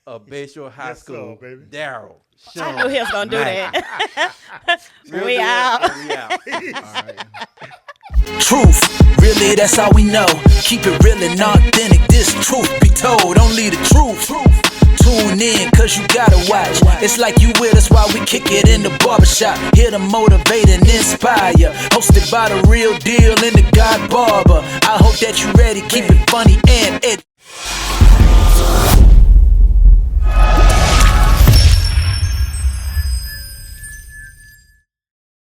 of Bayshore High Yes, sir, School, baby. Daryl. I knew he was gonna do that. Real We deal, out. and we out. All right. Truth, really, that's all we know. Keep it real and authentic. This truth be told, only the truth. Tune in, cause you gotta watch. It's like you with us while we kick it in the barbershop. Here to motivate and inspire. Hosted by the real deal and the God Barber. I hope that you ready. Keep it funny and edgy.